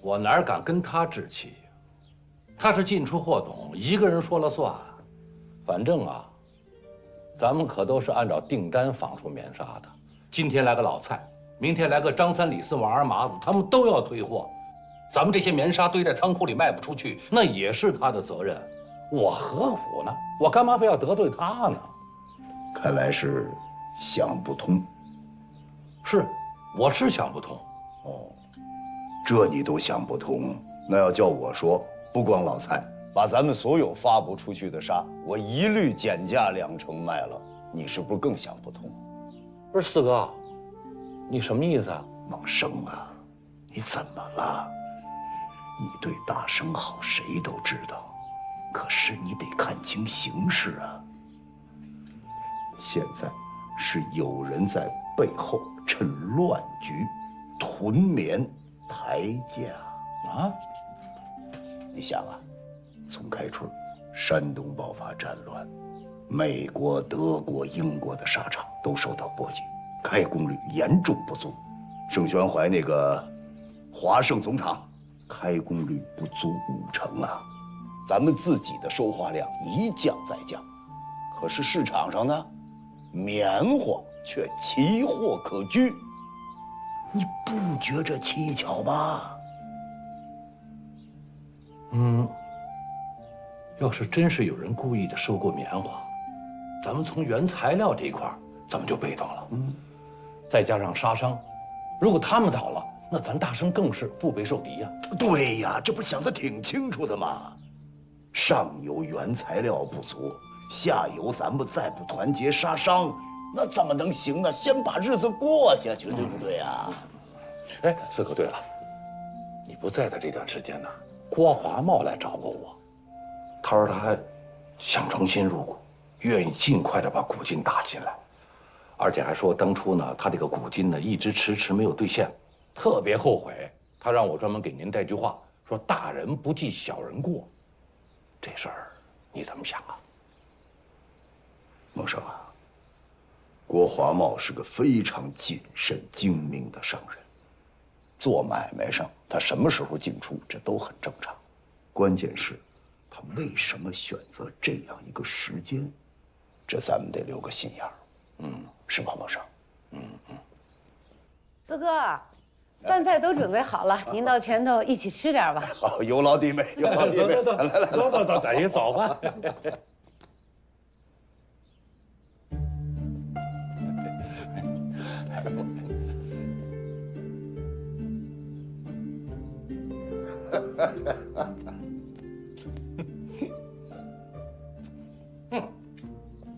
我哪敢跟他置气？他是进出货董，一个人说了算。反正啊，咱们可都是按照订单纺出棉纱的。今天来个老蔡，明天来个张三李四王二麻子，他们都要退货。咱们这些棉纱堆在仓库里卖不出去，那也是他的责任。我何苦呢？我干嘛非要得罪他呢？看来是想不通。是，我是想不通。哦。这你都想不通，那要叫我说，不光老蔡，把咱们所有发不出去的纱，我一律减价2成卖了，你是不是更想不通？不是四哥，你什么意思啊？孟生啊，你怎么了？你对大生好，谁都知道，可是你得看清形势啊。现在是有人在背后趁乱局屯棉。抬价啊！你想啊，从开春，山东爆发战乱，美国、德国、英国的纱厂都受到波及，开工率严重不足。盛宣怀那个华盛总厂，开工率不足5成啊！咱们自己的收花量一降再降，可是市场上呢，棉花却奇货可居，你不觉着蹊跷吗？要是真是有人故意的收购棉花，咱们从原材料这一块咱们就被动了。再加上沙商，如果他们倒了，那咱大生更是腹背受敌呀。对呀，这不想得挺清楚的吗？上游原材料不足，下游咱们再不团结沙商，那怎么能行呢？先把日子过下去，对不对啊？哎，四哥，对了，你不在的这段时间呢，郭华茂来找过我，他说他想重新入股，愿意尽快的把股金打进来，而且还说当初呢，他这个股金呢一直迟迟没有兑现，特别后悔。他让我专门给您带句话，说大人不计小人过。这事儿你怎么想啊？孟生啊，郭华茂是个非常谨慎精明的商人，做买卖上他什么时候进出，这都很正常。关键是，他为什么选择这样一个时间？这咱们得留个心眼儿。是吧，孟生？四哥，饭菜都准备好了，您到前头一起吃点吧。好，有劳弟妹，有劳弟妹。走，等一早饭。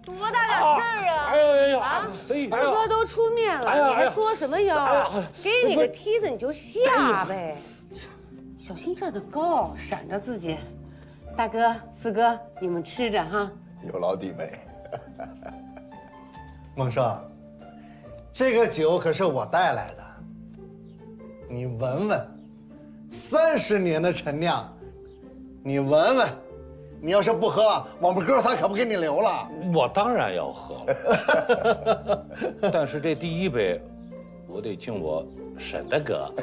多大点事儿啊！四哥都出面了，你还作什么妖啊？给你个梯子你就下呗，小心站得高，闪着自己。大哥、四哥，你们吃着哈。有劳弟妹。孟生，这个酒可是我带来的，你闻闻，30年的陈酿，你闻闻。你要是不喝，我们哥仨可不给你留了。我当然要喝了，但是这第一杯，我得敬我沈大哥。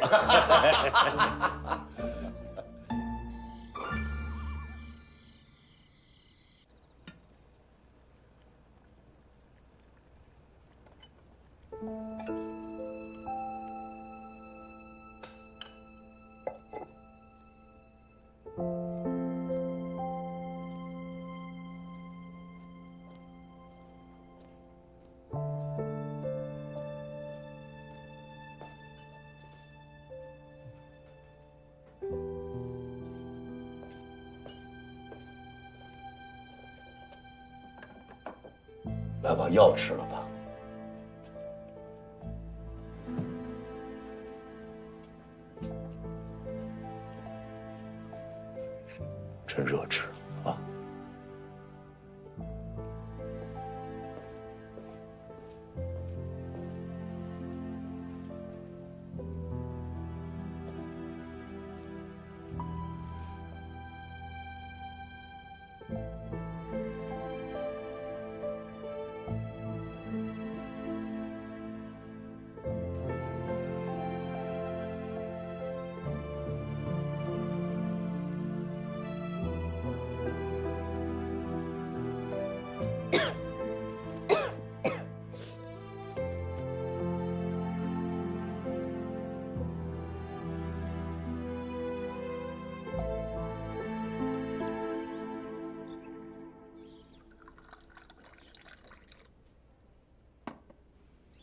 来把药吃了吧。趁热吃啊。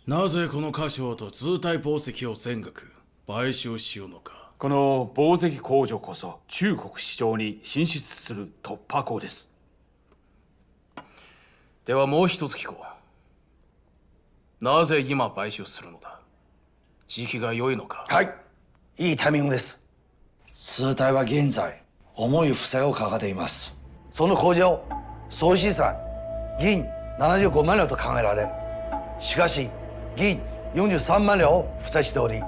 なぜこの菓子と図体宝石を全額買収しようのか。この宝石工場こそ中国市場に進出する突破口です。ではもう一つ聞こう。なぜ今買収するのだ。時期が良いのか。はい、いいタイミングです。通体は現在重い負債を抱えています。その工場総資産銀75万両と考えられ、しかし銀43万両を負債しており、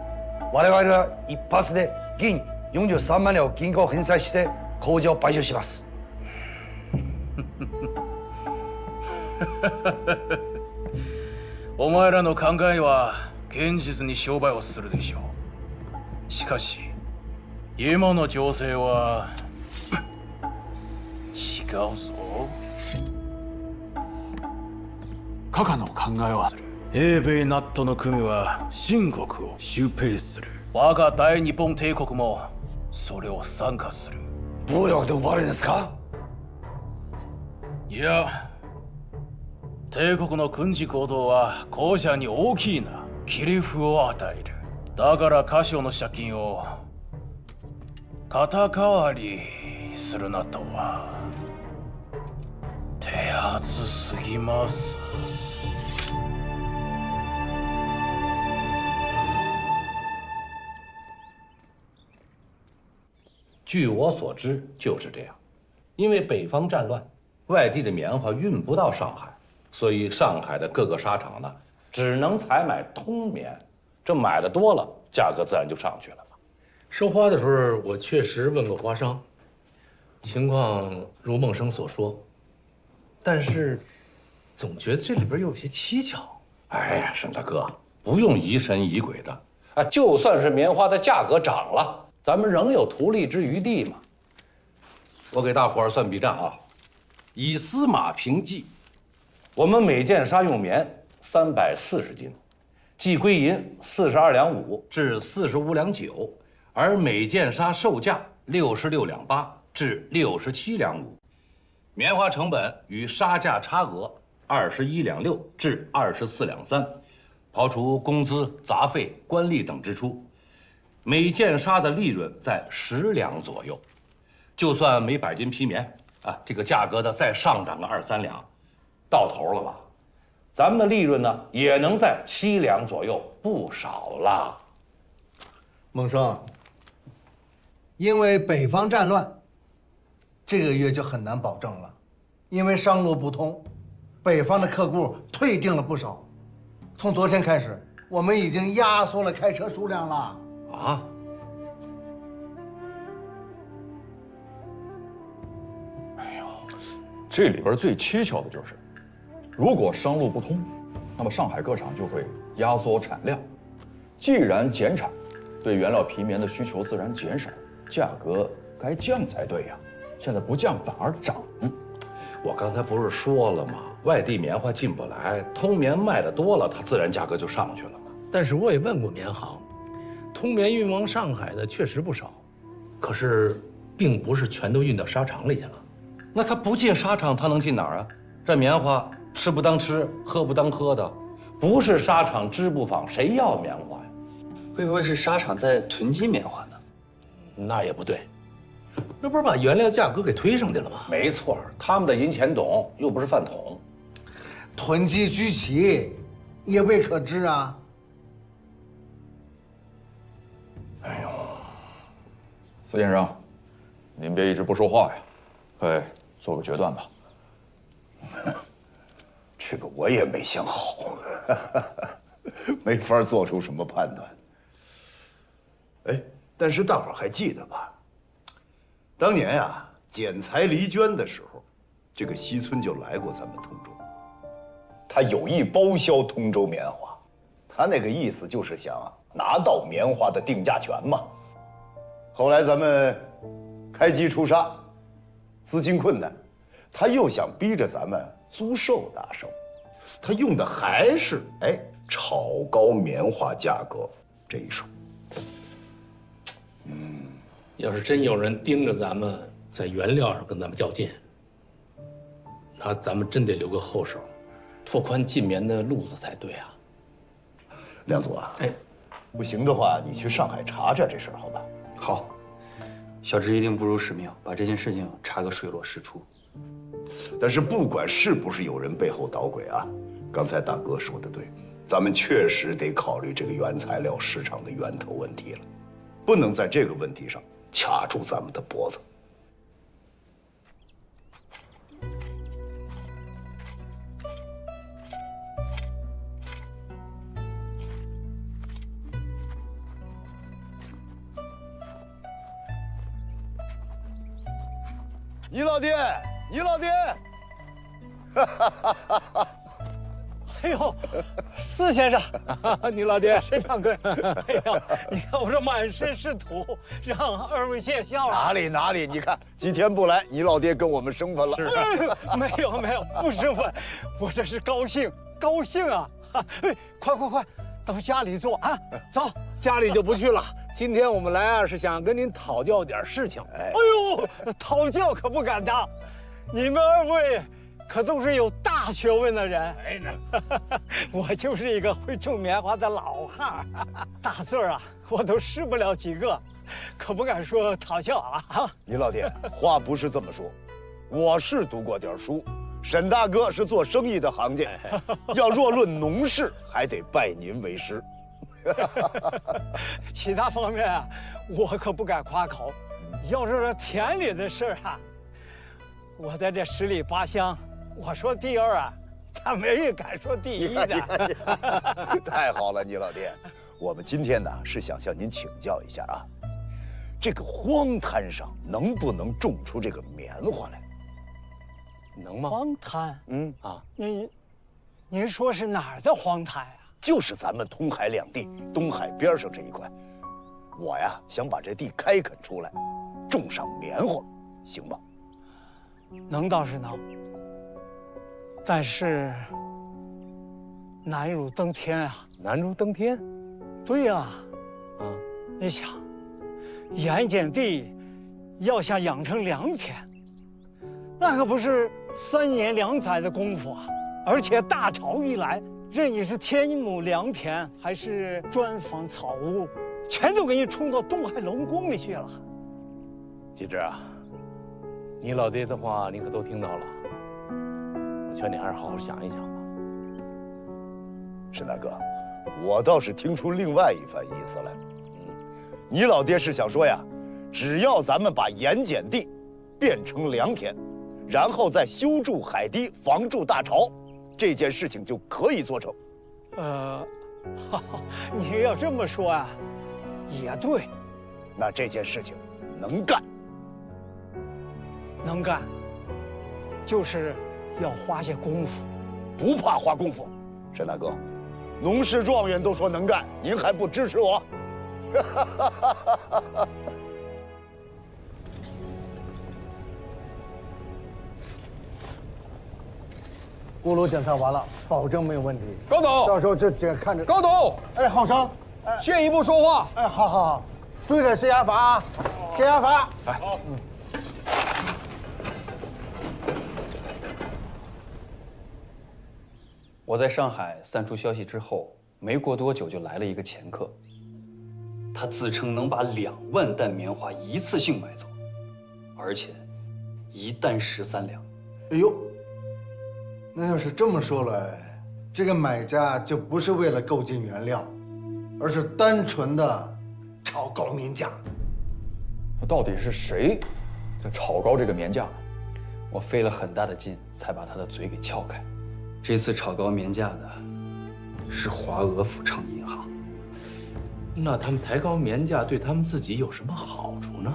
我々は一発で銀43万両を銀行返済して工場を買収します。お前らの考えは現実に商売をするでしょう。しかし今の情勢は違うぞ。カカの考えは英米ナットの組は秦国をシュペイする。我が大日本帝国もそれを参加する。暴力で奪われるんですか？いや、帝国の軍事行動は後者に大きな切り札を与える。だからカシオの借金を肩代わりするなとは手厚すぎます。据我所知，就是这样。因为北方战乱，外地的棉花运不到上海，所以上海的各个纱厂呢，只能采买通棉。这买的多了，价格自然就上去了嘛。收花的时候，我确实问过花商，情况如孟生所说，但是总觉得这里边又有些蹊跷。哎呀，沈大哥，不用疑神疑鬼的。啊，就算是棉花的价格涨了，咱们仍有图利之余地嘛。我给大伙儿算笔账啊，以司马平计，我们每件纱用棉340斤，计归银42两5至45两9，而每件纱售价66两8至67两5，棉花成本与纱价差额21两6至24两3，刨除工资、杂费、官吏等支出，每件纱的利润在10两左右。就算每100斤皮棉啊，这个价格呢再上涨个2、3两，到头了吧？咱们的利润呢也能在7两左右，不少了。孟生，因为北方战乱，这个月就很难保证了，因为商路不通，北方的客户退订了不少。从昨天开始，我们已经压缩了开车数量了。啊？这里边最蹊跷的就是，如果商路不通，那么上海各厂就会压缩产量。既然减产，对原料皮棉的需求自然减少，价格该降才对呀。现在不降反而涨。我刚才不是说了吗？外地棉花进不来，通棉卖的多了，它自然价格就上去了嘛。但是我也问过棉行，通棉运往上海的确实不少，可是并不是全都运到纱厂里去了。那他不进纱厂，他能进哪儿啊？这棉花吃不当吃，喝不当喝的，不是纱厂织布坊，谁要棉花呀？会不会是纱厂在囤积棉花呢？那也不对，这不是把原料价格给推上去了吗？没错，他们的银钱懂，又不是饭桶，囤积居奇，也未可知啊。哎呦，司先生，您别一直不说话呀，快做个决断吧。这个我也没想好，没法做出什么判断。哎，但是大伙儿还记得吧？当年呀，剪裁离绢的时候，这个西村就来过咱们通州，他有意包销通州棉花，他那个意思就是想拿到棉花的定价权嘛。后来咱们开机出纱，资金困难，他又想逼着咱们租售大生，他用的还是炒高棉花价格这一手。要是真有人盯着咱们在原料上跟咱们较劲，那咱们真得留个后手，拓宽进棉的路子才对啊。梁总啊，不行的话，你去上海查查这事儿，好吧？好，小智一定不辱使命，把这件事情查个水落石出。但是不管是不是有人背后捣鬼啊，刚才大哥说的对，咱们确实得考虑这个原材料市场的源头问题了，不能在这个问题上卡住咱们的脖子。倪老爹，倪老爹，哎呦，司先生，你老爹申长贵，哎呀，你看我这满身是土，让二位见笑了。哪里？你看几天不来，你老爹跟我们生分了。是，没有，不生分，我这是高兴啊！哎，快，到家里坐啊！走，家里就不去了。今天我们来啊，是想跟您讨教点事情。哎呦，讨教可不敢当，你们二位可都是有大学问的人。哎，我就是一个会种棉花的老汉，大字啊，我都识不了几个，可不敢说讨教啊。你老爹话不是这么说，我是读过点书。沈大哥是做生意的行家，要若论农事，还得拜您为师。其他方面啊，我可不敢夸口。要是说田里的事啊，我在这10里8乡，我说第二啊，他没人敢说第一的。太好了，你老爹，我们今天呢是想向您请教一下啊，这个荒滩上能不能种出这个棉花来？能吗？荒滩？您说是哪儿的荒滩啊？就是咱们通海两地东海边上这一块。我呀想把这地开垦出来，种上棉花，行吗？能倒是能，但是难如登天啊！难如登天？对呀，你想，盐碱地要想养成良田，那可不是3年2载的功夫啊！而且大潮一来，任你是千亩良田还是砖房草屋，全都给你冲到东海龙宫里去了。继之啊，你老爹的话你可都听到了，我劝你还是好好想一想吧。沈大哥，我倒是听出另外一番意思来。你老爹是想说呀，只要咱们把盐碱地变成良田，然后再修筑海堤，防住大潮，这件事情就可以做成。你要这么说啊，也对。那这件事情能干？能干，就是要花些功夫。不怕花功夫，沈大哥，农事状元都说能干，您还不支持我？锅炉检测完了，保证没有问题。高董，到时候就只看着。高董，哎，郝生，先一步说话。哎，好，注意点施压阀啊，施压阀。来，我在上海散出消息之后，没过多久就来了一个掮客，他自称能把2万担棉花一次性买走，而且1担13两。哎呦，那要是这么说来，这个买家就不是为了购进原料，而是单纯的炒高棉价。到底是谁在炒高这个棉价呢？我费了很大的劲才把他的嘴给撬开。这次炒高棉价的是华俄富昌银行。那他们抬高棉价对他们自己有什么好处呢？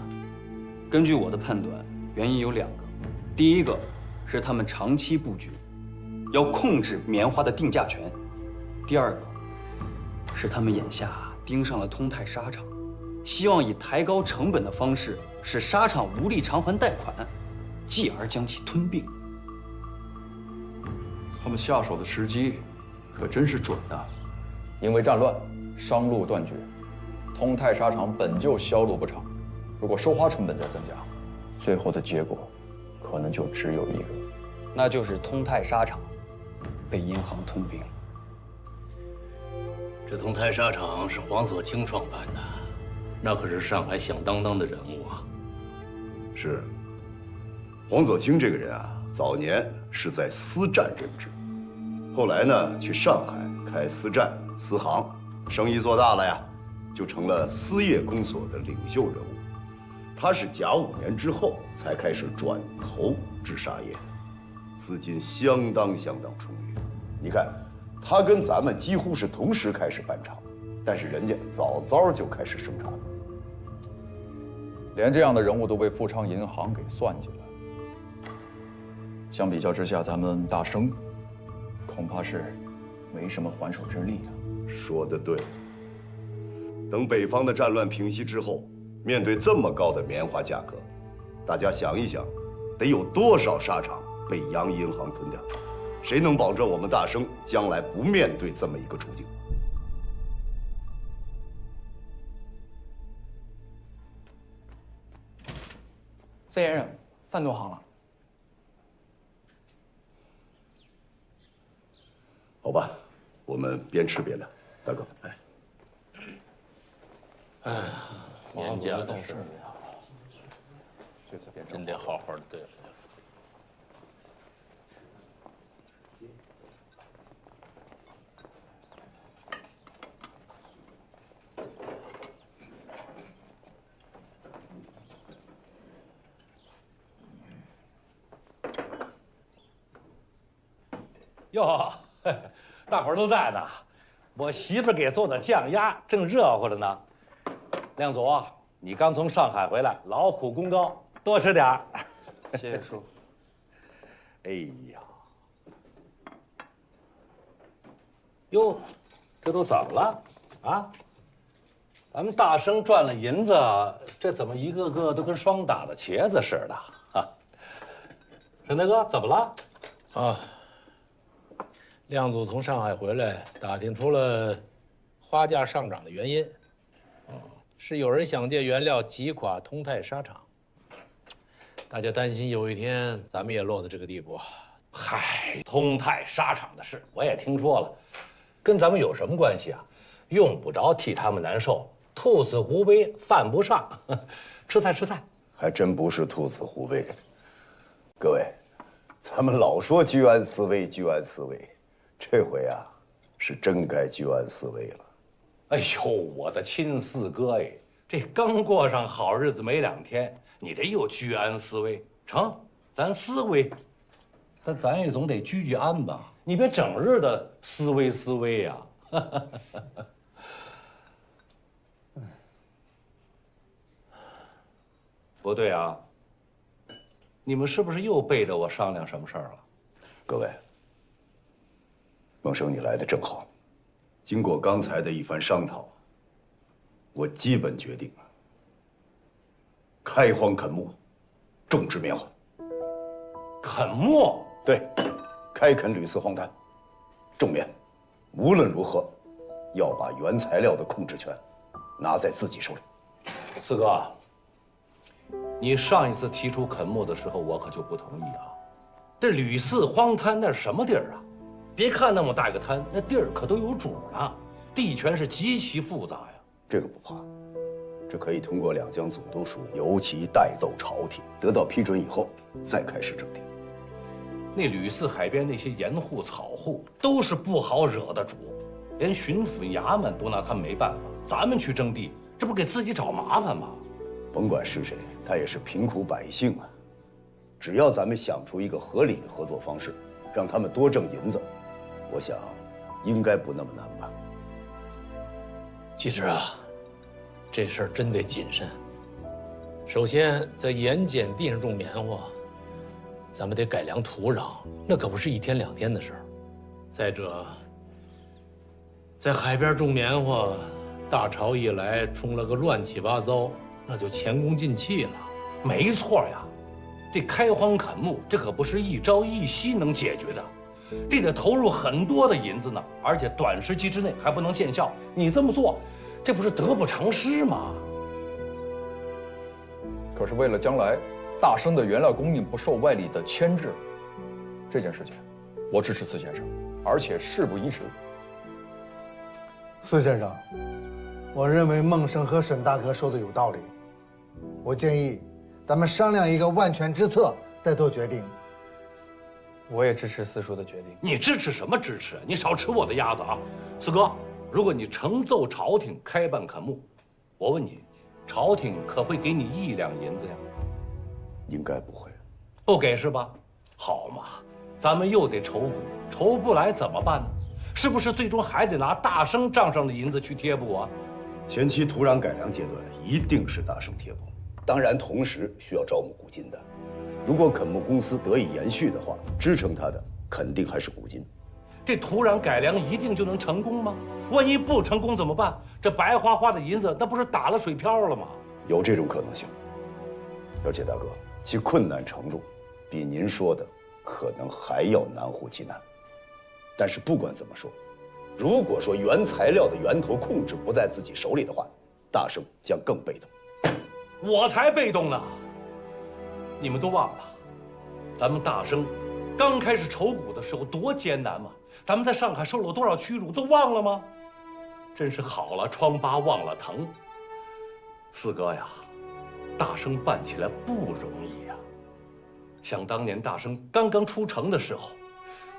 根据我的判断，原因有2个。第一个是他们长期布局，要控制棉花的定价权；第二个是他们眼下盯上了通泰纱厂，希望以抬高成本的方式使纱厂无力偿还贷款，继而将其吞并。他们下手的时机可真是准啊！因为战乱，商路断绝，通泰纱厂本就销路不畅，如果收花成本再增加，最后的结果可能就只有一个，那就是通泰纱厂被银行吞并。这通泰纱厂是黄所清创办的，那可是上海响当当的人物啊。是，黄所清这个人啊，早年是在私站任职，后来呢去上海开私站私行，生意做大了呀，就成了丝业公所的领袖人物。他是甲午年之后才开始转投制纱业的，资金相当充裕。你看，他跟咱们几乎是同时开始办厂，但是人家早就开始生产了。连这样的人物都被富昌银行给算计了。相比较之下，咱们大生恐怕是没什么还手之力啊。说得对。等北方的战乱平息之后，面对这么高的棉花价格，大家想一想，得有多少沙场被洋银行吞掉？谁能保证我们大生将来不面对这么一个处境？曾先生，饭做好了。好吧，我们边吃边聊。大哥，哎呀，年家的事儿，这次别真得好好的对付对付。哟，大伙儿都在呢。我媳妇给做的酱鸭正热乎着呢。亮祖，你刚从上海回来，劳苦功高，多吃点儿。谢谢叔。哎呀，哟，这都怎么了啊？咱们大生赚了银子，这怎么一个个都跟霜打的茄子似的啊？沈大哥，怎么了？啊，亮祖从上海回来，打听出了花价上涨的原因。是有人想借原料击垮通泰纱厂。大家担心有一天咱们也落到这个地步。嗨，通泰纱厂的事我也听说了，跟咱们有什么关系啊？用不着替他们难受。兔死狐悲，犯不上。吃菜吃菜。还真不是兔死狐悲。各位，咱们老说居安思危，居安思危，这回啊，是真该居安思危了。哎呦，我的亲四哥哎，这刚过上好日子没2天，你这又居安思危，成？咱思危，但咱也总得居安吧？你别整日的思危思危呀。不对啊，你们是不是又背着我商量什么事儿了？各位，孟生，你来的正好。经过刚才的一番商讨，我基本决定开荒垦牧，种植棉花。垦牧？对，开垦吕四荒滩，种棉。无论如何，要把原材料的控制权拿在自己手里。四哥，你上一次提出垦牧的时候，我可就不同意啊。这吕四荒滩那是什么地儿啊？别看那么大个滩，那地儿可都有主呢，地权是极其复杂呀。这个不怕，这可以通过两江总督署由其代奏朝廷，得到批准以后再开始征地。那吕四海边那些盐户、草户都是不好惹的主，连巡抚衙门都拿他们没办法。咱们去征地，这不给自己找麻烦吗？甭管是谁，他也是贫苦百姓啊。只要咱们想出一个合理的合作方式，让他们多挣银子，我想应该不那么难吧。其实啊，这事儿真得谨慎。首先，在盐碱地上种棉花，咱们得改良土壤，那可不是1天2天的事儿。再者，在海边种棉花，大潮一来，冲了个乱七八糟，那就前功尽弃了。没错呀，这开荒垦牧，这可不是一朝一夕能解决的，这得投入很多的银子呢，而且短时期之内还不能见效。你这么做，这不是得不偿失吗？可是为了将来大生的原料供应不受外力的牵制，这件事情，我支持司先生，而且事不宜迟。司先生，我认为孟生和沈大哥说的有道理，我建议咱们商量一个万全之策，再做决定。我也支持四叔的决定。你支持什么支持？你少吃我的鸭子啊！四哥，如果你呈奏朝廷开办垦牧，我问你，朝廷可会给你1两银子呀？应该不会。不给是吧？好嘛，咱们又得筹补，筹不来怎么办呢？是不是最终还得拿大生账上的银子去贴补啊？前期土壤改良阶段一定是大生贴补，当然同时需要招募股金的。如果垦牧公司得以延续的话，支撑它的肯定还是股金。这土壤改良一定就能成功吗？万一不成功怎么办？这白花花的银子，那不是打了水漂了吗？有这种可能性，而且大哥，其困难程度比您说的可能还要难乎其难。但是不管怎么说，如果说原材料的源头控制不在自己手里的话，大圣将更被动。我才被动呢！你们都忘了，咱们大生刚开始筹股的时候多艰难嘛！咱们在上海受了多少屈辱，都忘了吗？真是好了疮疤忘了疼。四哥呀，大生办起来不容易呀。想当年大生刚刚出城的时候，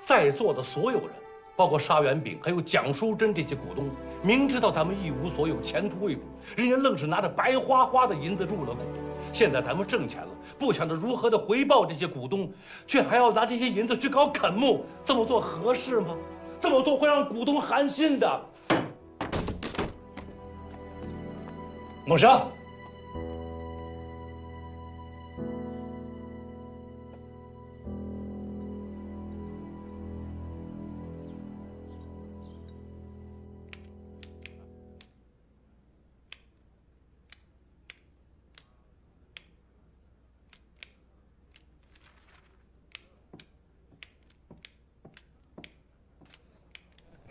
在座的所有人，包括沙元炳还有蒋淑珍这些股东，明知道咱们一无所有，前途未卜，人家愣是拿着白花花的银子入了股。现在咱们挣钱了，不想着如何的回报这些股东，却还要拿这些银子去搞垦牧，这么做合适吗？这么做会让股东寒心的。猛生，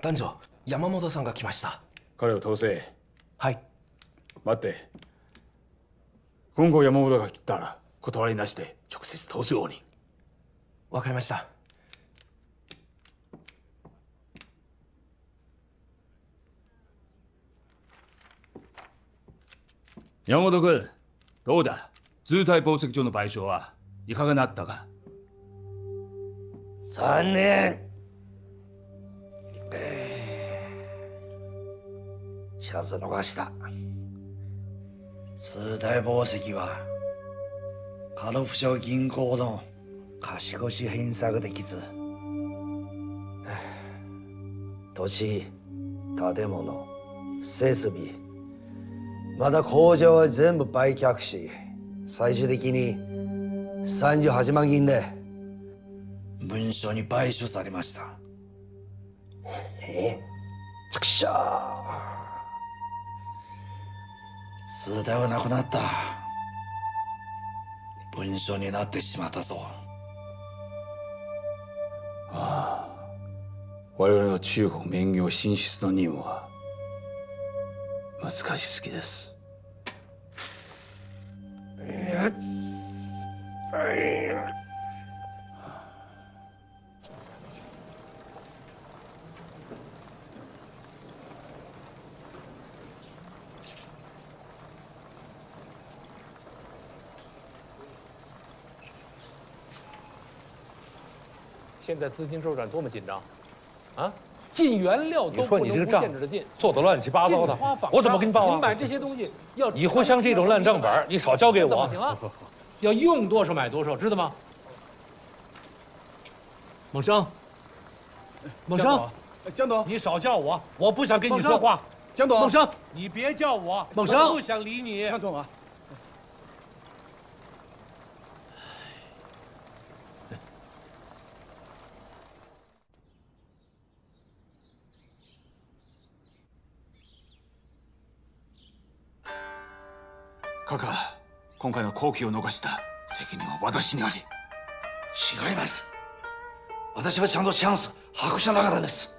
団長、山本さんが来ました。彼を通せ。はい。待って。今後山本が来たら断りなしで直接通すように。わかりました。山本君、どうだ？図体宝石場の賠償はいかがなったか？残念。チャンス逃した。通体宝石はカルフ省銀行の貸し越し返済ができず、土地、建物、設備、まだ工場は全部売却し、最終的に38万銀で文書に買収されました。ちくしょう。通体はなくなった。文書になってしまったぞ。ああ、我々の中国免業進出の任務は難しすぎです。现在资金周转多么紧张，啊，进原料都不能无限制的进，做的乱七八糟的，我怎么给你报啊？你买这些东西要以后像这种烂账本，你少交给我。行啊，要用多少买多少，知道吗？猛生，猛生，江董，你少叫我，我不想跟你说话。江董，猛生，你别叫我，猛生，我不想理你。江总啊。カカ、今回の好機を逃した責任は私にあり。違います。私はちゃんとチャンス把握した中です。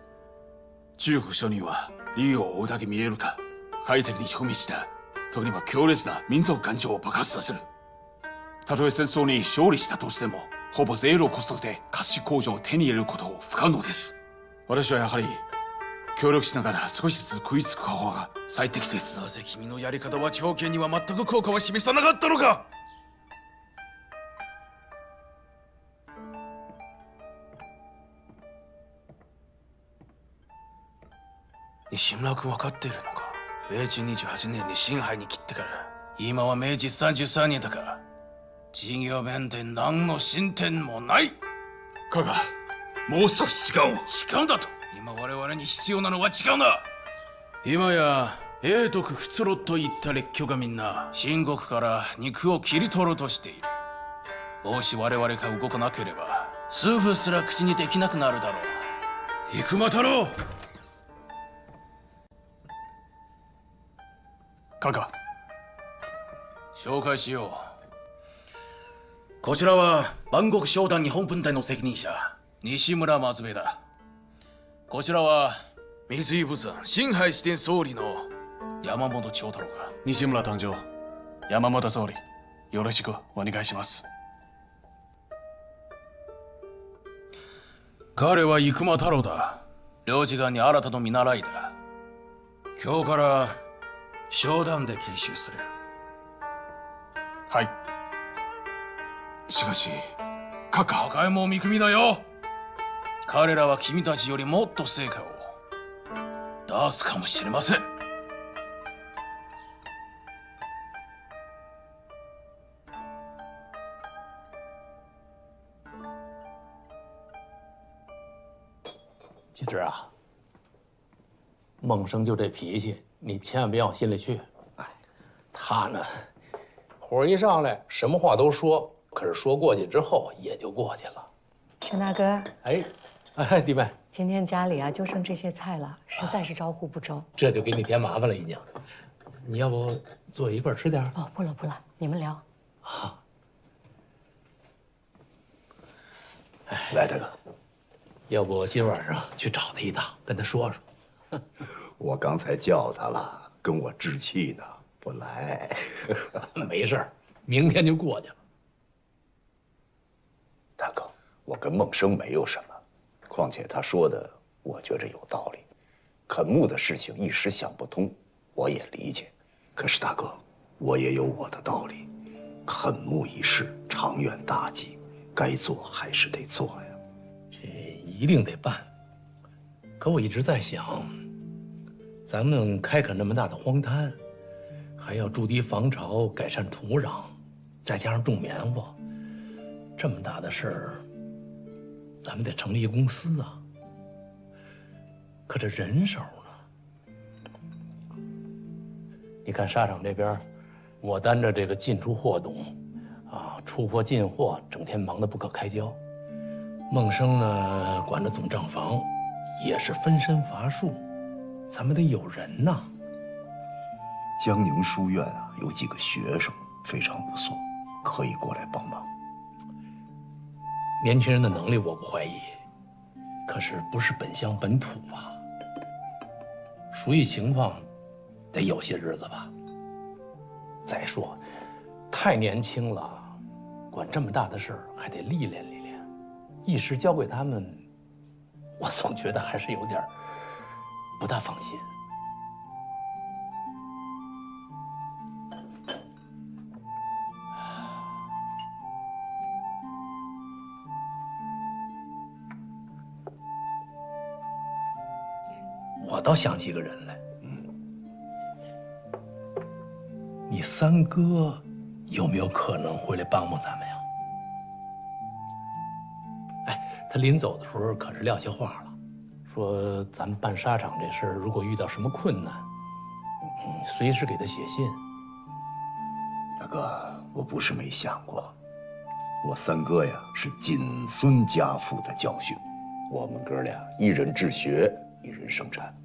中国庶民は理由を追うだけ見えるか、快適に直面した時には強烈な民族感情を爆発させる。たとえ戦争に勝利したとしても、ほぼゼロコストで菓子工場を手に入れることは不可能です。私はやはり協力しながら少しずつ食いつく方が最適です。なぜ君のやり方は長権には全く効果は示さなかったのか。西村君分かっているのか。明治28年に辛亥に切ってから今は明治33年だが、事業面で何の進展もない。かがもう少し時間を。時間だと。今我々に必要なのは時間だ。今や永徳仏炉といった列挙がみんな秦国から肉を切り取ろうとしている。もし我々が動かなければスープすら口にできなくなるだろう。生間太郎。カカ、紹介しよう。こちらは万国商団日本分隊の責任者西村松兵衛だ。こちらは水井物産新海支店総理の山本長太郎が。西村誕生、山本総理、よろしくお願いします。彼は生間太郎だ。領事館に新たな見習いだ。今日から商談で研修する。はい。しかし、カカ。カカエも見込みだよ。彼らは君たちよりもっと成果を出すかもしれません。其实啊，孟生就这脾气，你千万别往心里去。哎，他呢，火一上来，什么话都说，可是说过去之后也就过去了。陈大哥，哎，弟妹，今天家里啊就剩这些菜了，实在是招呼不周。这就给你添麻烦了，已经。你要不坐一块吃点？哦，不了不了，你们聊。好。来，大哥。要不今晚上去找他一趟，跟他说说。我刚才叫他了，跟我置气呢，不来。没事儿，明天就过去了。大哥，我跟孟生没有什么，况且他说的，我觉着有道理。垦牧的事情一时想不通，我也理解。可是大哥，我也有我的道理。垦牧一事长远大计，该做还是得做呀。一定得办。可我一直在想，咱们开垦那么大的荒滩，还要筑堤防潮、改善土壤，再加上种棉花，这么大的事儿，咱们得成立公司啊。可这人手呢？你看沙场这边，我担着这个进出货董，出货进货，整天忙得不可开交。孟生呢，管着总账房，也是分身乏术，咱们得有人呐。江宁书院啊，有几个学生非常不错，可以过来帮忙。年轻人的能力我不怀疑，可是不是本乡本土啊。熟悉情况，得有些日子吧。再说，太年轻了，管这么大的事儿还得历练历练。一时交给他们，我总觉得还是有点不大放心。我倒想起个人来，你三哥有没有可能回来帮帮咱们呀？他临走的时候可是撂下话了，说咱们办沙场这事儿，如果遇到什么困难，随时给他写信。大哥，我不是没想过，我三哥呀是谨遵家父的教训，我们哥俩一人治学，一人生产。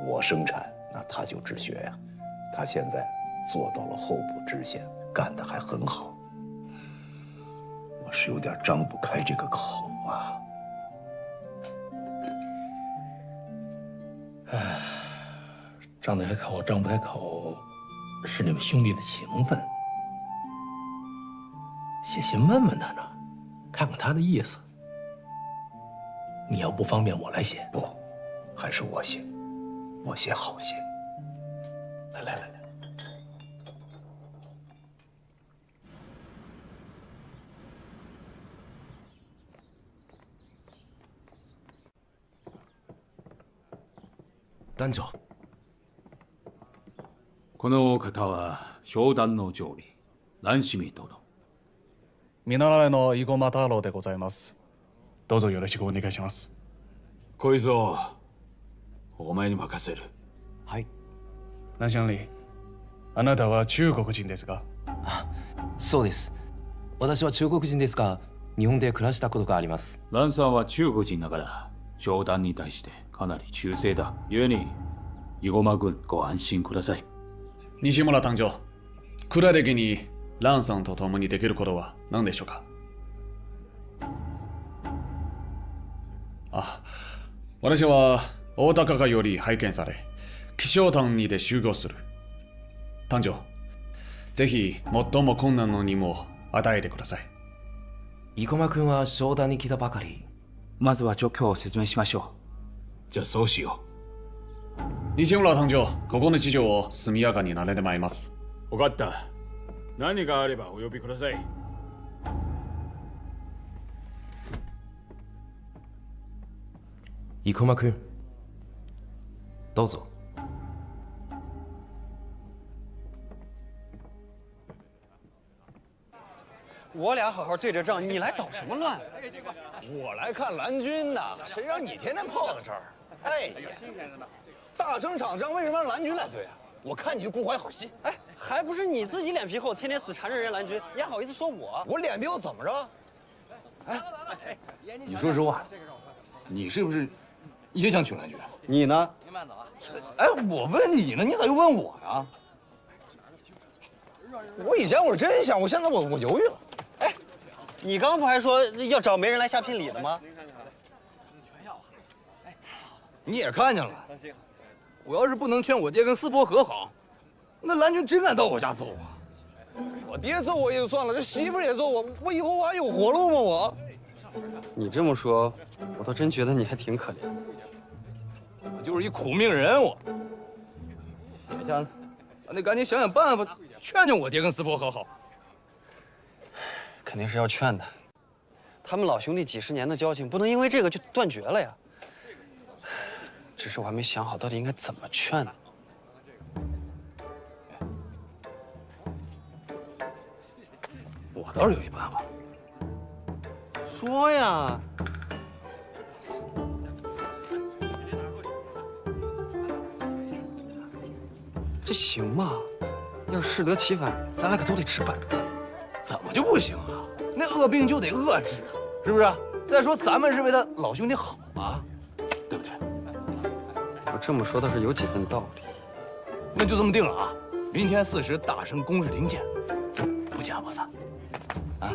我生产，那他就治学呀。他现在做到了候补知县，干得还很好。我是有点张不开这个口啊。哎，张得开口，张不开口，是你们兄弟的情分。写信问问他呢，看看他的意思。你要不方便，我来写。不，还是我写，我写好些。来。団長。この方は商談の上理、蘭島殿。見習いの生間太郎でございます。どうぞよろしくお願いします。こいつをお前に任せる。はい。南乡里、あなたは中国人ですか？そうです。私は中国人ですが、日本で暮らしたことがあります。蘭さんは中国人だから商談に対してかなり忠誠だ。故に生駒君ご安心ください。西村隊長、倉出家に蘭さんと共にできることは何でしょうか？あ、私は大高がより拝見され、気象団にて修行する。隊長、ぜひ最も困難の任務を与えてください。生駒君は商談に来たばかり。まずは状況を説明しましょう。じゃあそうしよう。西村隊長、ここの事情を速やかに慣れてまいります。分かった。何があればお呼びください。生駒君、どうぞ。我俩好好对着仗，你来捣什么乱？我来看蓝军的，谁让你天天泡在这儿？哎，大生场上为什么让蓝军来对啊？我看你就不怀好心。哎，还不是你自己脸皮厚，天天死缠着人蓝军，你还好意思说我？我脸皮厚怎么着？哎，你说实话，你是不是也想娶蓝军？你呢？您慢走啊。哎，我问你呢，你咋又问我呀？我以前我是真想，我现在我犹豫了。哎，你刚不还说要找媒人来下聘礼的吗？你也看见了，我要是不能劝我爹跟四伯和好，那蓝军真敢到我家揍我。我爹揍我也就算了，这媳妇也揍我，我以后我还有活路吗？我。你这么说，我倒真觉得你还挺可怜的。我就是一苦命人，我。小强，咱得赶紧想想办法，劝劝我爹跟四伯和好。肯定是要劝的，他们老兄弟几十年的交情，不能因为这个就断绝了呀。只是我还没想好到底应该怎么劝呢。我倒是有一办法。说呀。这行吗？要适得其反，咱俩可都得吃板子。怎么就不行啊？那恶病就得遏制，是不是？再说咱们是为他老兄弟好啊，对不对？我这么说倒是有几分道理。那就这么定了啊！明天4时大声公示庭见，不见不散。啊！